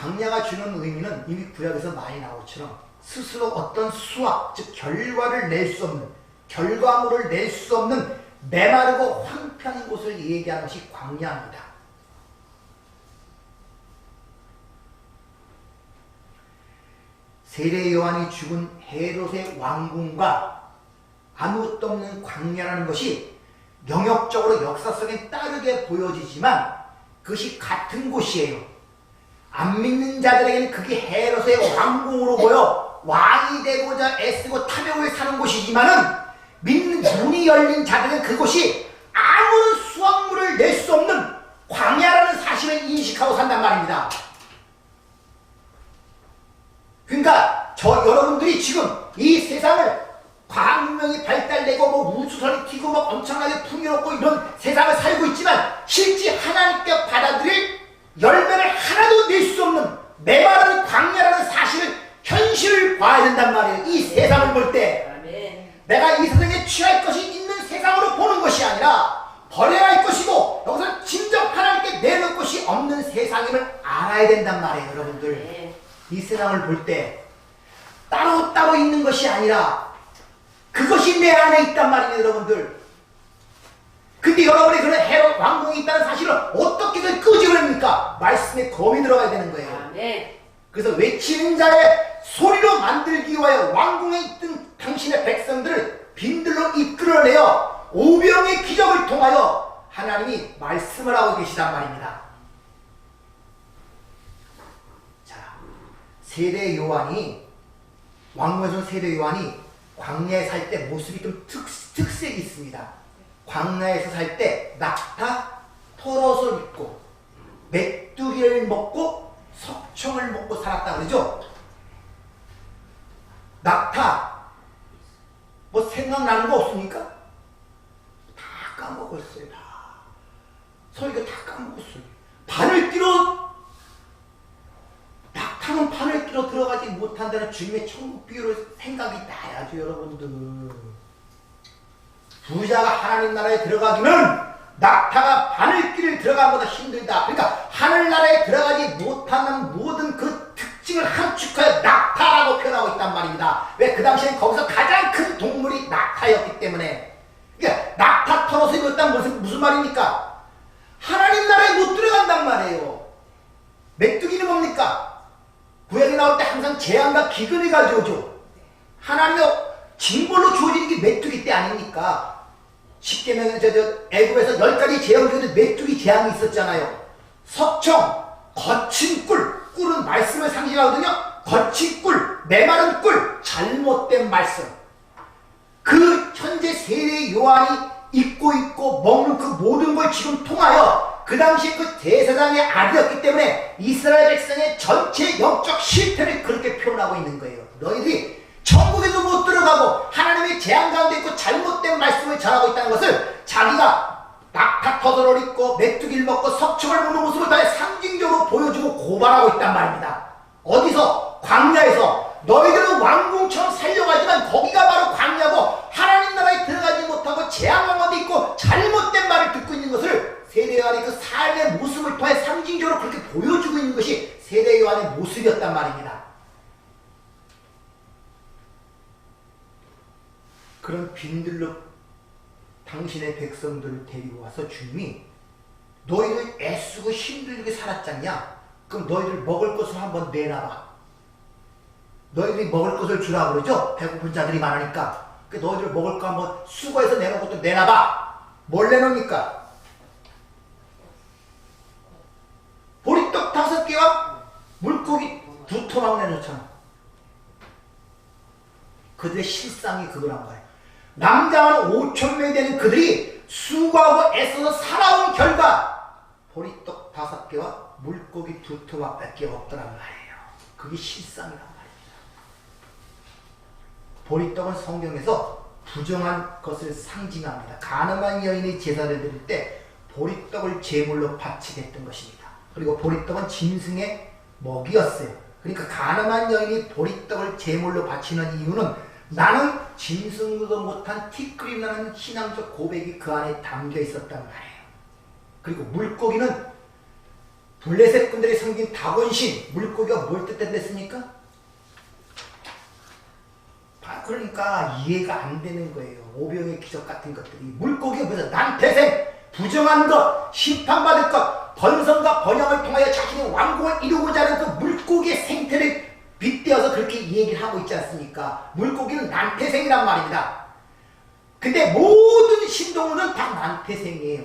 광야가 주는 의미는 이미 구약에서 많이 나온 것처럼 스스로 어떤 수확, 즉 결과를 낼 수 없는, 결과물을 낼 수 없는 메마르고 황폐한 곳을 얘기하는 것이 광야입니다. 세례 요한이 죽은 헤롯의 왕궁과 아무것도 없는 광야라는 것이 영역적으로 역사성에 따르게 보여지지만 그것이 같은 곳이에요. 안 믿는 자들에게는 그게 헤롯의 왕궁으로 보여 왕이 되고자 애쓰고 탐욕을 사는 곳이지만은 믿는 눈이 열린 자들은 그곳이 아무런 수확물을 낼 수 없는 광야라는 사실을 인식하고 산단 말입니다. 그러니까 여러분들이 지금 이 세상을 과학문명이 발달되고 뭐 우주선이 튀고 막 엄청나게 풍요롭고 이런 세상을 살고 있지만 실제 하나님께 받아들일 열매를 하나도 낼 수 없는 메마른 광야라는 사실을 현실을 봐야 된단 말이에요. 이 세상을 볼 때 내가 이 세상에 취할 것이 있는 세상으로 보는 것이 아니라 버려야 할 것이고 여기서 진정 하나님께 내놓을 것이 없는 세상임을 알아야 된단 말이에요. 여러분들 이 세상을 볼 때 따로 있는 것이 아니라 그것이 내 안에 있단 말이에요. 여러분들 근데 여러분이 그런 헤롯 왕궁이 있다는 사실을 어떻게 끄집어냅니까? 말씀에 검이 들어가야 되는 거예요. 그래서 외치는 자의 소리로 만들기 위하여 왕궁에 있던 당신의 백성들을 빈들로 이끌어내어 오병의 기적을 통하여 하나님이 말씀을 하고 계시단 말입니다. 자, 세례 요한이 왕궁에서 세례 요한이 광야에 살 때 모습이 좀 특색이 있습니다. 광야에서 살 때 낙타, 토롯을 입고 메뚜기를 먹고 석청을 먹고 살았다 그러죠. 낙타 뭐 생각나는 거 없습니까? 다 까먹었어요. 다 설교 다 까먹었어요. 바늘 끼러 낙타는 바늘 끼러 들어가지 못한다는 주님의 천국 비유를 생각이 나야죠. 여러분들 부자가 하나님 나라에 들어가기는 낙타가 바늘길을 들어가는 것보다 힘들다. 그러니까 하늘나라에 들어가지 못하는 모든 그 특징을 함축하여 낙타라고 표현하고 있단 말입니다. 왜? 그 당시엔 거기서 가장 큰 동물이 낙타였기 때문에. 그러니까 낙타 털어서 입었다는 무슨 말입니까? 하나님 나라에 못 들어간단 말이에요. 메뚜기는 뭡니까? 구약에 나올 때 항상 재앙과 기근이 가져오죠. 하나님의 징벌로 주어지는 게 메뚜기 때 아닙니까? 십계명에 애굽에서 10가지 재앙 중에 메뚜기 재앙이 있었잖아요. 석청, 거친 꿀, 꿀은 말씀을 상징하거든요. 거친 꿀, 메마른 꿀, 잘못된 말씀. 그 현재 세례 요한이 입고 있고 먹는 그 모든 걸 지금 통하여 그 당시에 그 대제사장의 아들이었기 때문에 이스라엘 백성의 전체 영적 실패를 그렇게 표현하고 있는 거예요. 너희들이 천국에도 못 들어가고 하나님의 재앙 가운데 있고 잘못된 말씀을 전하고 있다는 것을 자기가 낙타 터널을 입고 메뚜기를 먹고 석청을 먹는 모습을 다 상징적으로 보여주고 고발하고 있단 말입니다. 어디서? 광야에서. 너희들은 왕궁처럼 살려고 하지만 거기가 바로 광야고 하나님 나라에 들어가지 못하고 재앙 가운데 있고 잘못된 말을 듣고 있는 것을 세례 요한의 그 삶의 모습을 통해 상징적으로 그렇게 보여주고 있는 것이 세례 요한의 모습이었단 말입니다. 그런 빈들로 당신의 백성들을 데리고 와서 주님이 너희들 애쓰고 힘들게 살았잖냐? 그럼 너희들 먹을 것을 한번 내놔봐. 너희들이 먹을 것을 주라 그러죠? 배고픈 자들이 많으니까. 그 너희들 먹을 거 한번 수거해서 내놓은 것도 내놔봐. 뭘 내놓습니까? 보리떡 5개와 물고기 2토막 내놓잖아. 그들의 실상이 그거란 거예요. 남자만 5,000명이 되는 그들이 수고하고 애써서 살아온 결과 보리떡 5개와 물고기 2토막밖에 없더란 말이에요. 그게 실상이란 말입니다. 보리떡은 성경에서 부정한 것을 상징합니다. 가늠한 여인이 제사를 드릴 때 보리떡을 제물로 바치겠던 것입니다. 그리고 보리떡은 짐승의 먹이였어요. 그러니까 가늠한 여인이 보리떡을 제물로 바치는 이유는 나는 짐승도 못한 티끌이 나는 신앙적 고백이 그 안에 담겨 있었단 말이에요. 그리고 물고기는 블레셋 군들이 섬긴 다곤신, 물고기가 뭘 뜻했습니까? 그러니까 이해가 안 되는 거예요. 오병의 기적 같은 것들이. 물고기가 뭐죠? 난태생, 부정한 것, 심판받을 것, 번성과 번영을 통하여 자신의 왕국을 이루고자 하는 그 물고기의 생태를 빗대어서 그렇게 얘기를 하고 있지 않습니까? 물고기는 난태생이란 말입니다. 근데 모든 신동물은 다 난태생이에요.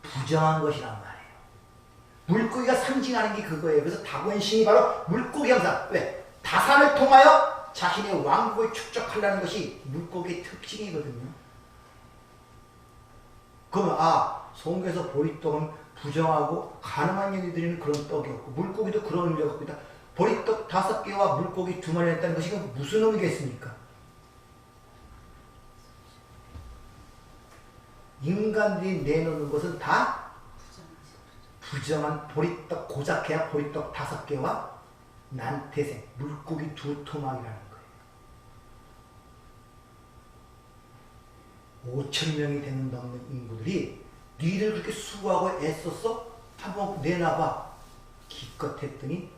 부정한 것이란 말이에요. 물고기가 상징하는 게 그거예요. 그래서 다곤신이 바로 물고기 형상. 왜? 다산을 통하여 자신의 왕국을 축적하려는 것이 물고기의 특징이거든요. 그러면 성경에서 보리떡은 부정하고 가늠한 년이 드리는 그런 떡이었고 물고기도 그런 의미가 갖고 있다. 보리떡 5개와 물고기 2마리를 했다는 것이 무슨 의미겠습니까? 인간들이 내놓는 것은 다 부정한 보리떡, 고작해야 보리떡 5개와 난태생, 물고기 2토막이라는 5,000명이 되는 넘는 인구들이 니를 그렇게 수고하고 애썼어? 한번 내놔봐. 기껏 했더니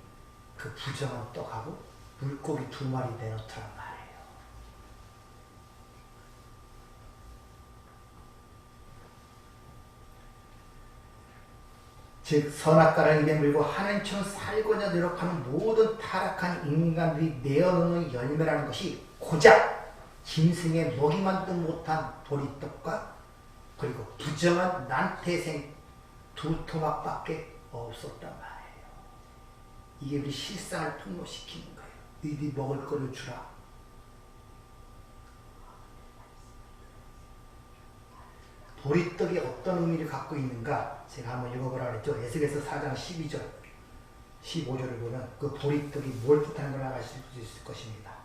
그 부정한 떡하고 물고기 2마리 내놓더란 말이에요. 즉 선악과를 입에 물고 하나님처럼 살고자 노력하는 모든 타락한 인간들이 내어놓는 열매라는 것이 고작 짐승의 먹이만도 못한 보리떡과 그리고 부정한 난태생 2토막밖에 없었단 말이에요. 이게 우리 실상을 폭로시키는 거예요. 너희들이 먹을 거를 주라. 보리떡이 어떤 의미를 갖고 있는가 제가 한번 읽어보라 그랬죠. 에스겔서 4장 12절 15절을 보면 그 보리떡이 뭘 뜻하는 걸 알아실 수 있을 것입니다.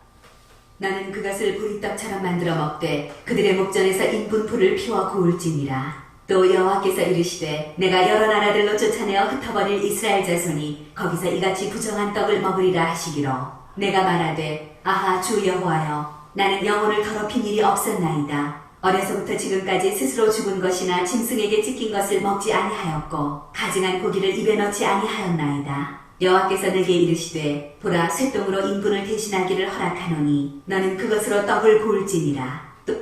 나는 그것을 보리떡처럼 만들어 먹되 그들의 목전에서 인분풀을 피워 구울지니라. 또 여호와께서 이르시되 내가 여러 나라들로 쫓아내어 흩어버릴 이스라엘 자손이 거기서 이같이 부정한 떡을 먹으리라 하시기로 내가 말하되 아하 주 여호와여 나는 영혼을 더럽힌 일이 없었나이다. 어려서부터 지금까지 스스로 죽은 것이나 짐승에게 찢긴 것을 먹지 아니하였고 가증한 고기를 입에 넣지 아니하였나이다. 여호와께서 내게 이르시되 보라 쇠똥으로 인분을 대신하기를 허락하노니 너는 그것으로 떡을 구울지니라. 또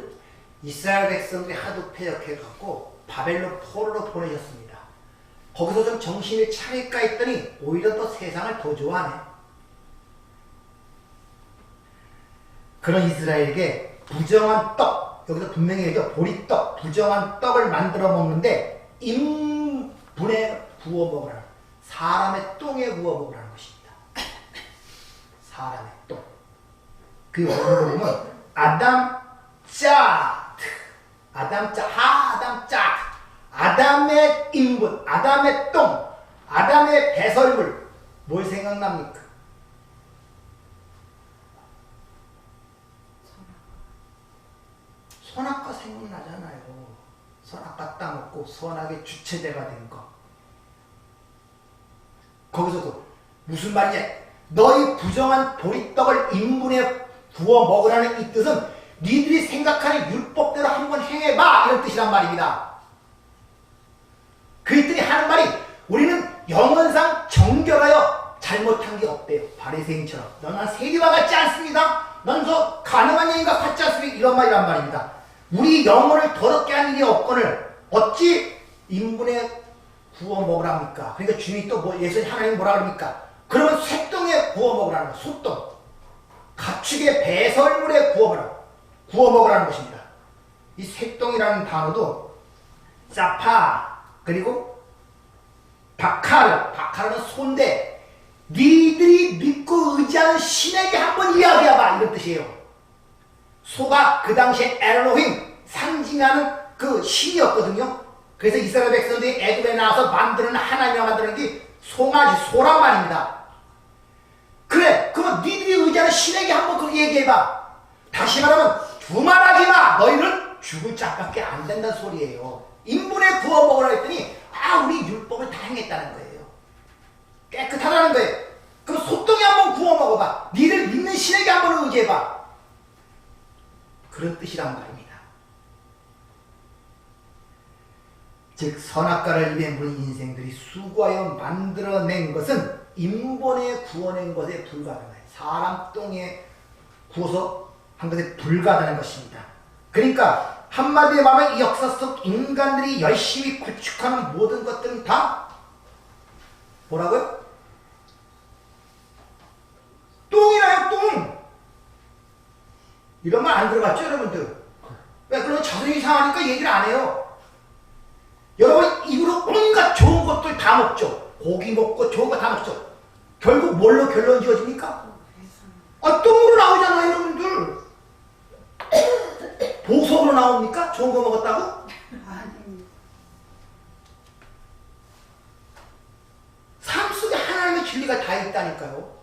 이스라엘 백성들이 하도 패역해갖고 바벨론 포로로 보내셨습니다. 거기서 좀 정신을 차릴까 했더니 오히려 더 세상을 더 좋아하네. 그런 이스라엘에게 부정한 떡, 여기서 분명히 얘기하죠. 보리떡, 부정한 떡을 만들어 먹는데 인분에 부어 먹으라. 사람의 똥에 부어 먹으라는 것입니다. 사람의 똥. 그 원어로 보면 아담의 인분, 아담의 똥, 아담의 배설물. 뭘 생각납니까? 선악과 생각나잖아요. 선악과 따먹고 선악의 주체제가 된 거. 거기서도 무슨 말이냐? 너희 부정한 보리떡을 인분에 부어 먹으라는 이 뜻은 니들이 생각하는 율법대로 한번 행해봐 이런 뜻이란 말입니다. 그들이 하는 말이 우리는 영원상 정결하여 잘못한 게 없대요. 바리새인처럼 너는 세리와 같지 않습니다. 넌 저 가늠한 여인과 같지 않습니다. 이런 말이란 말입니다. 우리 영혼을 더럽게 하는 일이 없거늘 어찌 인분에 구워 먹으랍니까? 그러니까 주님이 또 예수님 하나님 뭐라 그럽니까? 그러면 쇠똥에 구워 먹으라는 거. 소똥. 가축의 배설물에 구워 먹으라는 것입니다. 이 쇠똥이라는 단어도 사파 그리고 바카르는 소인데 니들이 믿고 의지하는 신에게 한번 이야기해봐 이런 뜻이에요. 소가 그 당시에 엘로힘 상징하는 그 신이었거든요. 그래서 이스라엘 백성들이 애굽에 나와서 만드는 하나님이 만드는 게 소란 말입니다. 그래, 그럼 니들이 의지하는 신에게 한번 그렇게 얘기해봐. 다시 말하면 두말하지 마. 너희는 죽을 짝밖에 안 된다는 소리예요. 인분에 구워 먹으라 했더니 우리 율법을 다 행했다는 거예요. 깨끗하다는 거예요. 그럼 소똥에 한번 구워 먹어봐. 니들 믿는 신에게 한번 의지해봐. 그런 뜻이란 말입니다. 즉 선악과를 입에 물은 인생들이 수고하여 만들어낸 것은 인본에 구워낸 것에 불과하다. 사람 똥에 구워서 한 것에 불과하다는 것입니다. 그러니까 한마디로 말하면 이 역사 속 인간들이 열심히 구축하는 모든 것들은 다 뭐라고요? 똥이라요, 똥! 이런 말 안 들어봤죠, 여러분들? 왜? 그러면 자존심이 상하니까 얘기를 안 해요. 여러분, 입으로 온갖 좋은 것들 다 먹죠. 고기 먹고 좋은 거 다 먹죠. 결국 뭘로 결론 지어집니까? 아, 똥으로 나오잖아요, 여러분들. 보석으로 나옵니까? 좋은 거 먹었다고? 삶 속에 하나님의 진리가 다 있다니까요.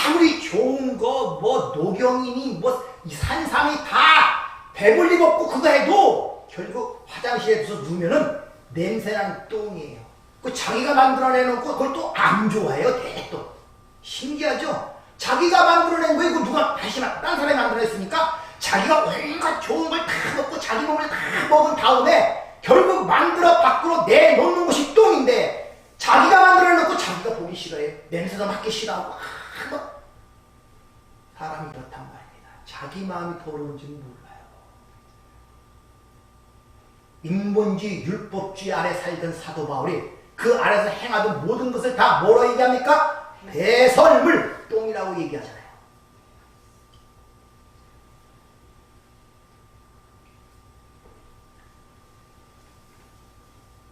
아무리 좋은 거, 뭐, 노경이니, 뭐, 이 산삼이 다 배불리 먹고 그거 해도 결국 화장실에 두서 누우면은 냄새나는 똥이에요. 그 자기가 만들어내놓고 그걸 또 안 좋아해요, 또. 신기하죠? 자기가 만들어낸 거에 그 누가 다시 딴 사람이 만들어냈으니까 자기가 온갖 좋은 걸 다 먹고 자기 몸을 다 먹은 다음에 결국 만들어 밖으로 내놓는 것이 똥인데 자기가 만들어놓고 자기가 보기 싫어해요. 냄새도 맡기 싫어하고 사람이 그렇단 말입니다. 자기 마음이 더러운지는 몰라요. 인본주의, 율법주의 아래 살던 사도 바울이 그 아래서 행하던 모든 것을 다 뭐로 얘기합니까? 배설물, 똥이라고 얘기하잖아요.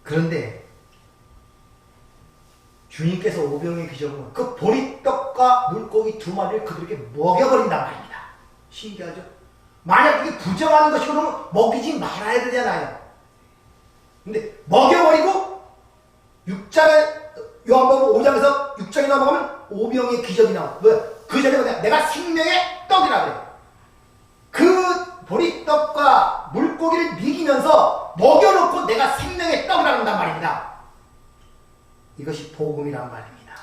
그런데 주님께서 오병의 기적은 그 보리떡과 물고기 두 마리를 그들에게 먹여버린단 말입니다. 신기하죠? 만약 이게 부정하는 것이 그러면 먹이지 말아야 되잖아요. 근데 먹여버리고 6장에 요한복음 5장에서 6장에 넘어가면 오병의 기적이 나와요. 왜? 그 전에 뭐냐? 내가 생명의 떡이라 그래요. 그 보리떡과 물고기를 먹이면서 먹여놓고 내가 생명의 떡이라 한단 말입니다. 이것이 복음이란 말입니다.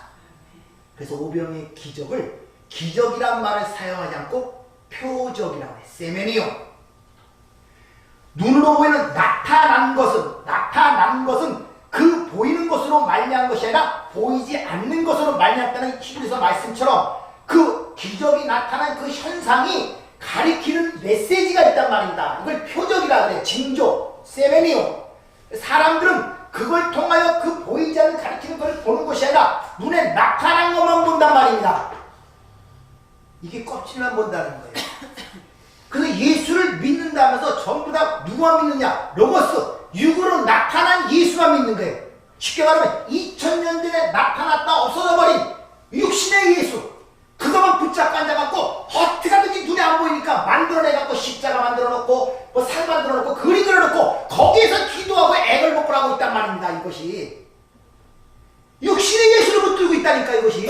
그래서 오병의 기적을 기적이란 말을 사용하지 않고 표적이라고 해요. 세메니오. 눈으로 보이는 나타난 것은 그 보이는 것으로 말미암은 것이 아니라 보이지 않는 것으로 말미암다는 히브리서 말씀처럼 그 기적이 나타난 그 현상이 가리키는 메시지가 있단 말입니다. 이걸 표적이라 그래요. 징조, 세메니오. 사람들은 그걸 통하여 그 보이지 않는 가리키는 것을 보는 것이 아니라 눈에 나타난 것만 본단 말입니다. 이게 껍질만 본다는 거예요. 그래서 예수를 믿는다면서 전부 다 누가 믿느냐? 로고스, 육으로 나타난 예수만 믿는 거예요. 쉽게 말하면 2000년 전에 나타났다 없어져 버린 육신의 예수. 그거만 붙잡고 앉아갖고 어떻게 하든지 눈에 안 보이니까 만들어내갖고 십자가 만들어놓고 뭐 살 만들어놓고 그림 그려놓고 거기에서 기도하고 액을 먹고 하고 있단 말입니다. 이것이 육신의 예수를 붙들고 있다니까 이것이.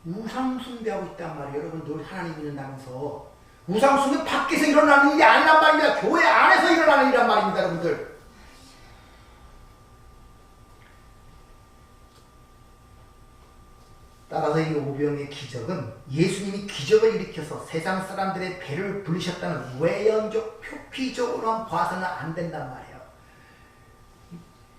우상숭배하고 있단 말이에요. 여러분 늘 하나님 믿는다면서 우상숭배 밖에서 일어나는 일이 아니란 말입니다. 교회 안에서 일어나는 일이란 말입니다. 여러분들. 따라서 이 오병의 기적은 예수님이 기적을 일으켜서 세상 사람들의 배를 불리셨다는 외연적 표피적으로만 봐서는 안 된단 말이에요.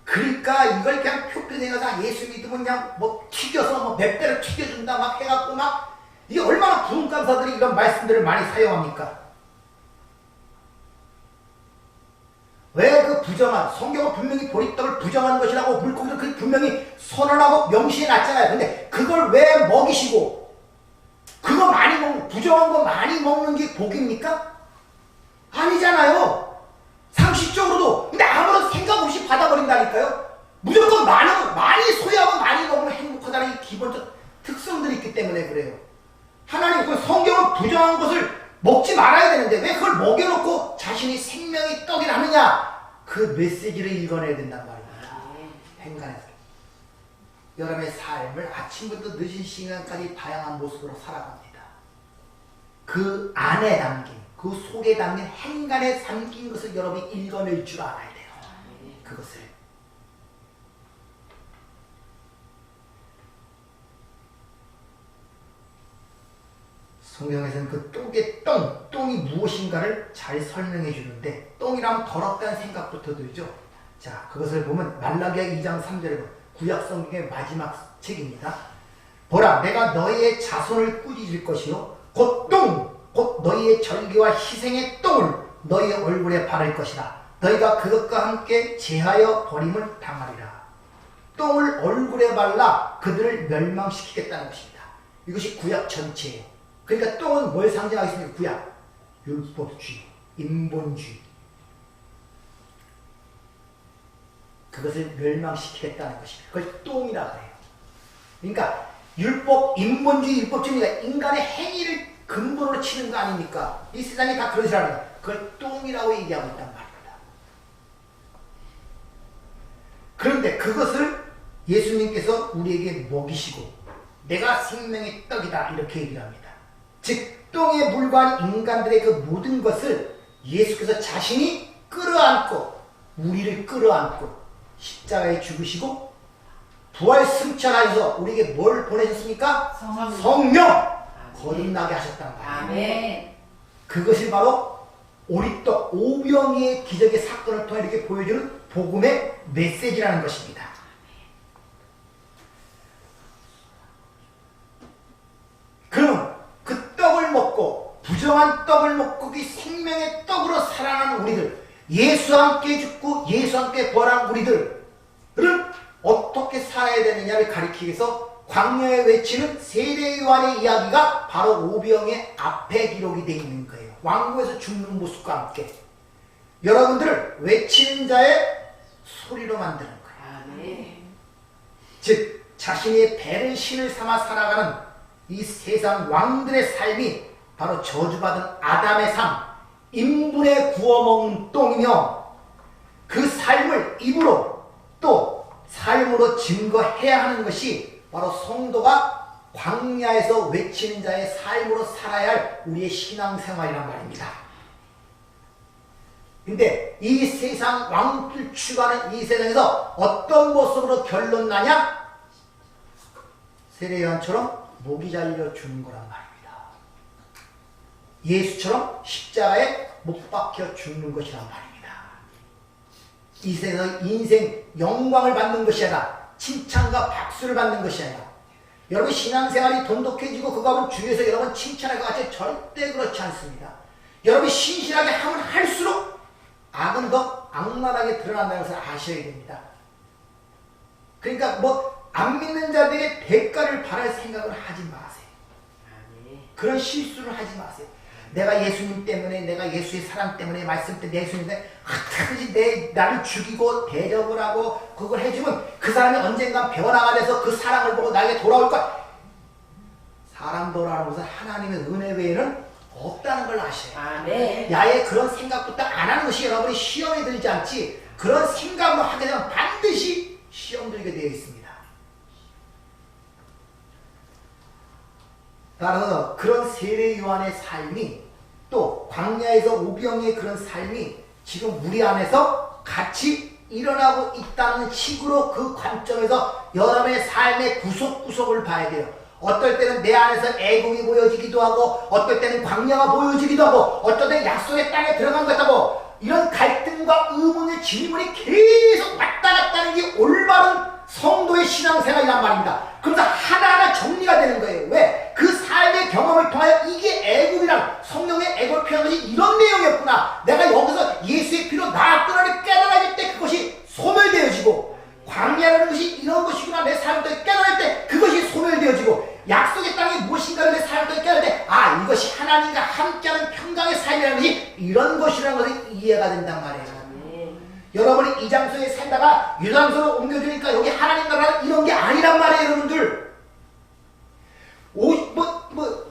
그러니까 이걸 그냥 표피내가서 예수 믿으면 그냥 뭐 튀겨서 뭐 몇 배를 튀겨준다 막 해갖고 막 이게 얼마나 부흥감사들이 이런 말씀들을 많이 사용합니까? 왜 그 부정한 성경은 분명히 보리떡을 부정하는 것이라고 물고기를 그 분명히 선언하고 명시해 놨잖아요. 근데 그걸 왜 먹이시고 그거 많이 먹는 부정한 거 많이 먹는 게 복입니까? 아니잖아요. 상식적으로도. 근데 아무런 생각 없이 받아버린다니까요. 무조건 많이 소유하고 많이 먹으면 행복하다는 이 기본적 특성들이 있기 때문에 그래요. 하나님 그 성경은 부정한 것을 먹지 말아야 되는데 왜 그걸 먹여놓고 자신이 생명의 떡이라 하느냐? 그 메시지를 읽어내야 된단 말입니다. 행간에서. 여러분의 삶을 아침부터 늦은 시간까지 다양한 모습으로 살아갑니다. 그 안에 담긴, 그 속에 담긴 행간에 담긴 것을 여러분이 읽어낼 줄 알아야 돼요. 그것을. 성경에서는 그 똥의 똥이 무엇인가를 잘 설명해 주는데, 똥이라면 더럽다는 생각부터 들죠. 자, 그것을 보면 말라기야 2장 3절에 보면 구약 성경의 마지막 책입니다. 보라, 내가 너희의 자손을 꾸짖을 것이요 곧 너희의 절기와 희생의 똥을 너희의 얼굴에 바를 것이다. 너희가 그것과 함께 제하여 버림을 당하리라. 똥을 얼굴에 발라 그들을 멸망시키겠다는 것입니다. 이것이 구약 전체예요. 그러니까 똥은 뭘 상징하겠습니까? 구약, 율법주의, 인본주의, 그것을 멸망시키겠다는 것입니다. 그걸 똥이라고 해요. 그러니까 율법, 인본주의, 율법주의가 인간의 행위를 근본으로 치는 거 아닙니까? 이 세상이 다 그러시라는 거예요. 그걸 똥이라고 얘기하고 있단 말입니다. 그런데 그것을 예수님께서 우리에게 먹이시고 내가 생명의 떡이다 이렇게 얘기를 합니다. 즉 똥에 불과한 인간들의 그 모든 것을 예수께서 자신이 끌어안고 우리를 끌어안고 십자가에 죽으시고 부활 승천하셔서 우리에게 뭘 보내셨습니까? 성령 거듭나게 하셨단 말이에요. 아멘. 그것이 바로 오리떡 오병이의 기적의 사건을 통해 이렇게 보여주는 복음의 메시지라는 것입니다. 그럼 그 떡을 먹고 부정한 떡을 먹고 그 생명의 떡으로 살아가는 우리들, 예수와 함께 죽고 예수와 함께 부활한 우리들은 어떻게 살아야 되느냐를 가리키기 위해서 광야에 외치는 세례 요한의 이야기가 바로 오병의 앞에 기록이 되어 있는 거예요. 왕궁에서 죽는 모습과 함께 여러분들을 외치는 자의 소리로 만드는 거예요. 아멘. 즉 자신의 배를 신을 삼아 살아가는 이 세상 왕들의 삶이 바로 저주받은 아담의 삶, 인분에 구워먹는 똥이며 그 삶을 입으로 또 삶으로 증거해야 하는 것이 바로 성도가 광야에서 외치는 자의 삶으로 살아야 할 우리의 신앙생활이란 말입니다. 근데 이 세상 왕들 추구하는 이 세상에서 어떤 모습으로 결론 나냐? 세례요한처럼 목이 잘려 죽는 거란 말입니다. 예수처럼 십자가에 못 박혀 죽는 것이란 말입니다. 이 세상의 인생 영광을 받는 것이 아니라 칭찬과 박수를 받는 것이 아니라 여러분 신앙생활이 돈독해지고 그거 하면 주위에서 여러분 칭찬할 것 같이 절대 그렇지 않습니다. 여러분이 신실하게 하면 할수록 악은 더 악랄하게 드러난다는 것을 아셔야 됩니다. 그러니까 안 믿는 자들의 대가를 바랄 생각을 하지 마세요. 그런 실수를 하지 마세요. 내가 예수님 때문에, 내가 예수의 사랑 때문에, 말씀 때문에, 예수님 때문에 어떻게든지 나를 죽이고 대접을 하고 그걸 해주면 그 사람이 언젠가 변화가 돼서 그 사랑을 보고 나에게 돌아올 거야. 사람 돌아오는 것은 하나님의 은혜 외에는 없다는 걸 아셔요. 아멘. 야에 그런 생각부터 안 하는 것이 여러분이 시험에 들지 않지, 그런 생각으로 하게 되면 반드시 시험 들게 되어 있습니다. 따라서 그런 세례 요한의 삶이 또 광야에서 오병이의 그런 삶이 지금 우리 안에서 같이 일어나고 있다는 식으로 그 관점에서 여러분의 삶의 구석구석을 봐야 돼요. 어떨 때는 내 안에서 애국이 보여지기도 하고 어떨 때는 광야가 보여지기도 하고 어떨 때는 약속의 땅에 들어간 것 같다고 이런 갈등과 의문의 질문이 계속 왔다 갔다 하는 게 올바른 성도의 신앙생활이란 말입니다. 그러면서 하나하나 정리가 되는 거예요. 왜? 그 삶의 경험을 통하여 이게 애국이란 성령의 애국을 표현한 것이 이런 내용이었구나. 내가 여기서 예수의 피로 나를 떠나를 깨달아질 때 그것이 소멸되어지고 광야라는 것이 이런 것이구나. 내 삶을 통해 깨달을 때 그것이 소멸되어지고 약속의 땅이 무엇인가를 내 삶을 통해 깨달을 때 이것이 하나님과 함께하는 평강의 삶이라는 것이 이런 것이라는 것이 이해가 된단 말이에요. 여러분이 이 장소에 살다가 이 장소로 옮겨주니까 여기 하나님 나라는 이런 게 아니란 말이에요, 여러분들.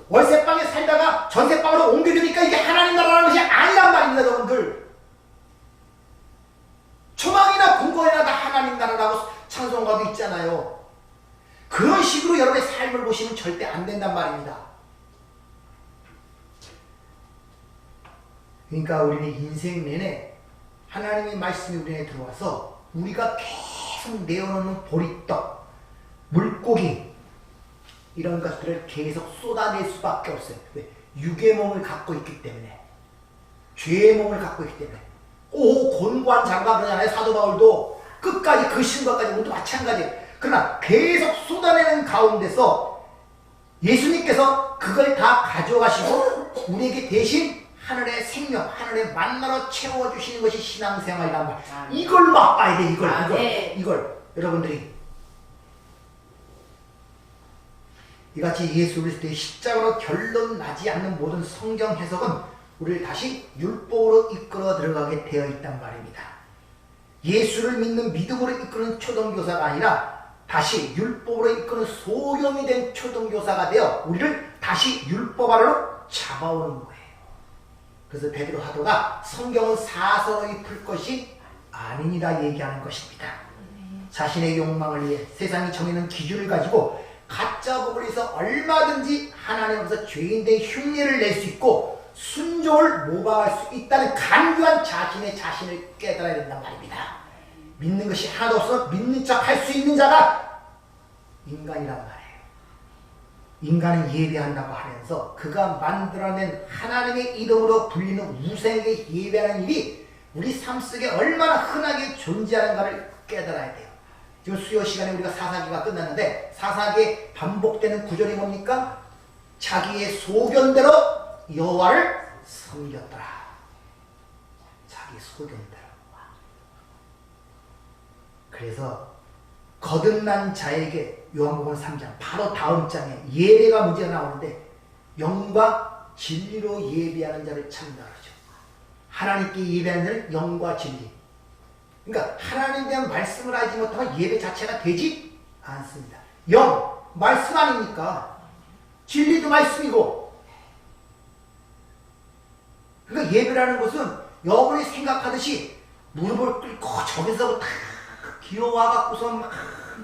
월세방에 살다가 전세방으로 옮겨주니까 이게 하나님 나라라는 것이 아니란 말입니다, 여러분들. 초망이나 궁궐이나 다 하나님 나라라고 찬송가도 있잖아요. 그런 식으로 여러분의 삶을 보시면 절대 안 된단 말입니다. 그러니까 우리는 인생 내내 하나님의 말씀이 우리 안에 들어와서 우리가 계속 내어놓는 보리떡, 물고기, 이런 것들을 계속 쏟아낼 수밖에 없어요. 왜? 육의 몸을 갖고 있기 때문에, 죄의 몸을 갖고 있기 때문에. 곤고한 자가 그러잖아요. 사도 바울도 끝까지 그 신과까지 모두 마찬가지예요. 그러나 계속 쏟아내는 가운데서 예수님께서 그걸 다 가져가시고 우리에게 대신 하늘의 생명, 하늘의 만나로 채워주시는 것이 신앙생활이란 말. 이걸 맛봐야 돼. 이걸 여러분들이 이같이 예수 그리스도의 십자가로 결론 나지 않는 모든 성경 해석은 우리를 다시 율법으로 이끌어 들어가게 되어 있단 말입니다. 예수를 믿는 믿음으로 이끄는 초등교사가 아니라 다시 율법으로 이끄는 소경이 된 초등교사가 되어 우리를 다시 율법 아래로 잡아오는 거예요. 그래서 베드로 사도가 성경은 사서로이 풀 것이 아니니라 얘기하는 것입니다. 자신의 욕망을 위해 세상이 정해놓은 기준을 가지고 가짜 복을 위해서 얼마든지 하나님 앞에서 죄인된 흉내를 낼 수 있고 순종을 모방할 수 있다는 간교한 자신을 깨달아야 된단 말입니다. 믿는 것이 하나도 없어 믿는 척 할 수 있는 자가 인간이란 말이에요. 인간은 예배한다고 하면서 그가 만들어낸 하나님의 이름으로 불리는 우상에게 예배하는 일이 우리 삶 속에 얼마나 흔하게 존재하는가를 깨달아야 돼요. 지금 수요 시간에 우리가 사사기가 끝났는데 사사기에 반복되는 구절이 뭡니까? 자기의 소견대로 여호와를 섬겼더라. 자기 소견대로. 그래서 거듭난 자에게 요한복음 3장 바로 다음 장에 예배가 문제가 나오는데 영과 진리로 예배하는 자를 찾는다 그러죠. 하나님께 예배하는 자는 영과 진리. 그러니까 하나님에 대한 말씀을 하지 못하면 예배 자체가 되지 않습니다. 영, 말씀 아닙니까? 진리도 말씀이고. 그러니까 예배라는 것은 여러분이 생각하듯이 무릎을 꿇고 저기서부터 기어와갖고서 막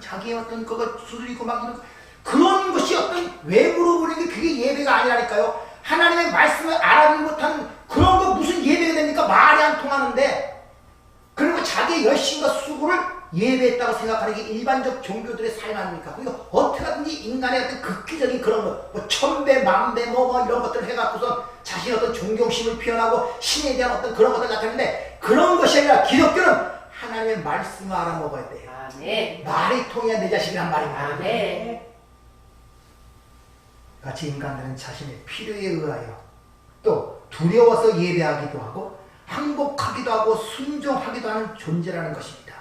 자기의 어떤 그거 두드리고 막 이런 그런 것이 어떤 외부로 보는 게 그게 예배가 아니라니까요. 하나님의 말씀을 알아보지 못하는 그런 거 무슨 예배가 됩니까? 말이 안 통하는데. 그리고 자기의 열심과 수고를 예배했다고 생각하는 게 일반적 종교들의 삶 아닙니까? 그러니까 어떻게든지 인간의 어떤 극기적인 그런 거, 뭐 천배, 만배, 뭐 이런 것들을 해갖고서 자신의 어떤 존경심을 표현하고 신에 대한 어떤 그런 것들 나타내는데 그런 것이 아니라 기독교는 하나님의 말씀을 알아먹어야 돼요. 네. 말이 통해야 내 자식이란 말입니다. 네. 같이 인간들은 자신의 필요에 의하여 또 두려워서 예배하기도 하고 항복하기도 하고 순종하기도 하는 존재라는 것입니다.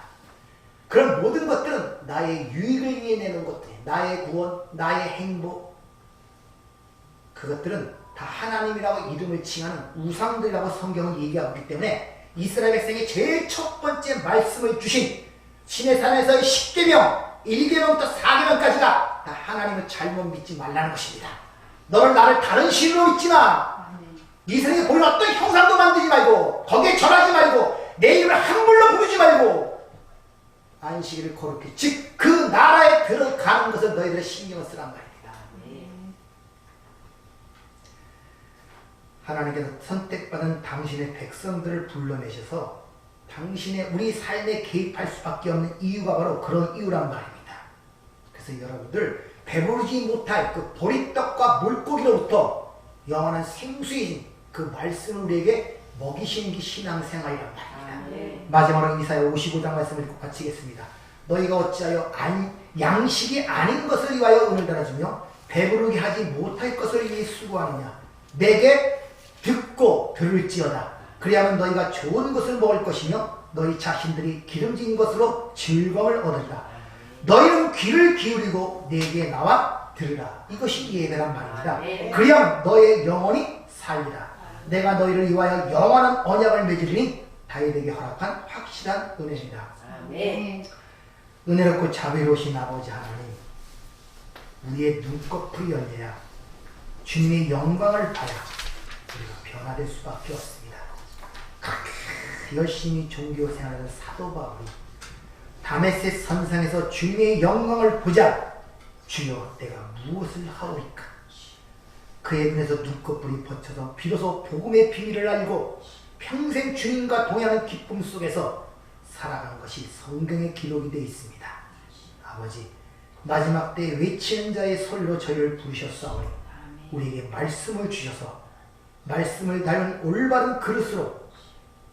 그런 모든 것들은 나의 유익을 위해 내는 것들, 나의 구원, 나의 행복, 그것들은 다 하나님이라고 이름을 칭하는 우상들이라고 성경은 얘기하고 있기 때문에 이스라엘 백성의 제일 첫 번째 말씀을 주신 시내산에서의 10계명, 1계명부터 4계명까지가 다 하나님을 잘못 믿지 말라는 것입니다. 너는 나를 다른 신으로 믿지 마. 이스라엘이 보이는 어떤 형상도 만들지 말고 거기에 절하지 말고 내 이름을 함부로 부르지 말고 안식일을 거룩히 즉 그 나라에 들어가는 것을 너희들의 신경을 쓰란 말입니다. 하나님께서 선택받은 당신의 백성들을 불러내셔서 당신의 우리 삶에 개입할 수밖에 없는 이유가 바로 그런 이유란 말입니다. 그래서 여러분들 배부르지 못할 그 보리떡과 물고기로부터 영원한 생수인 그 말씀을 우리에게 먹이시는 게 신앙생활이란 말입니다. 마지막으로 이사야 55장 말씀을 읽고 마치겠습니다. 너희가 어찌하여 양식이 아닌 것을 위하여 은을 달아주며 배부르게 하지 못할 것을 위해 수고하느냐. 내게 듣고 들을지어다. 그리하면 너희가 좋은 것을 먹을 것이며 너희 자신들이 기름진 것으로 즐거움을 얻으리라. 너희는 귀를 기울이고 내게 나와 들으라. 이것이 예배란 말입니다. 그리하면 너의 영혼이 살리라. 내가 너희를 위하여 영원한 언약을 맺으리니 다윗에게 허락한 확실한 은혜이다. 은혜롭고 자비로우신 아버지 하나님, 우리의 눈꺼풀이 열려야 주님의 영광을 봐야 우리가 변화될 수밖에 없습니다. 열심히 종교생활하는 사도 바울이 다메섹 선상에서 주님의 영광을 보자 주여 내가 무엇을 하오리까. 그의 눈에서 눈꺼풀이 벗쳐서 비로소 복음의 비밀을 알고 평생 주님과 동행하는 기쁨 속에서 살아가는 것이 성경에 기록이 되어 있습니다. 아버지, 마지막 때 외치는 자의 소리로 저희를 부르셨사오니 우리에게 말씀을 주셔서 말씀을 다룬 올바른 그릇으로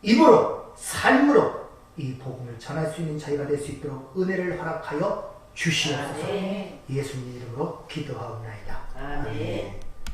입으로 삶으로 이 복음을 전할 수 있는 저희가 될 수 있도록 은혜를 허락하여 주시옵소서. 예수님 이름으로 기도하옵나이다. 아멘.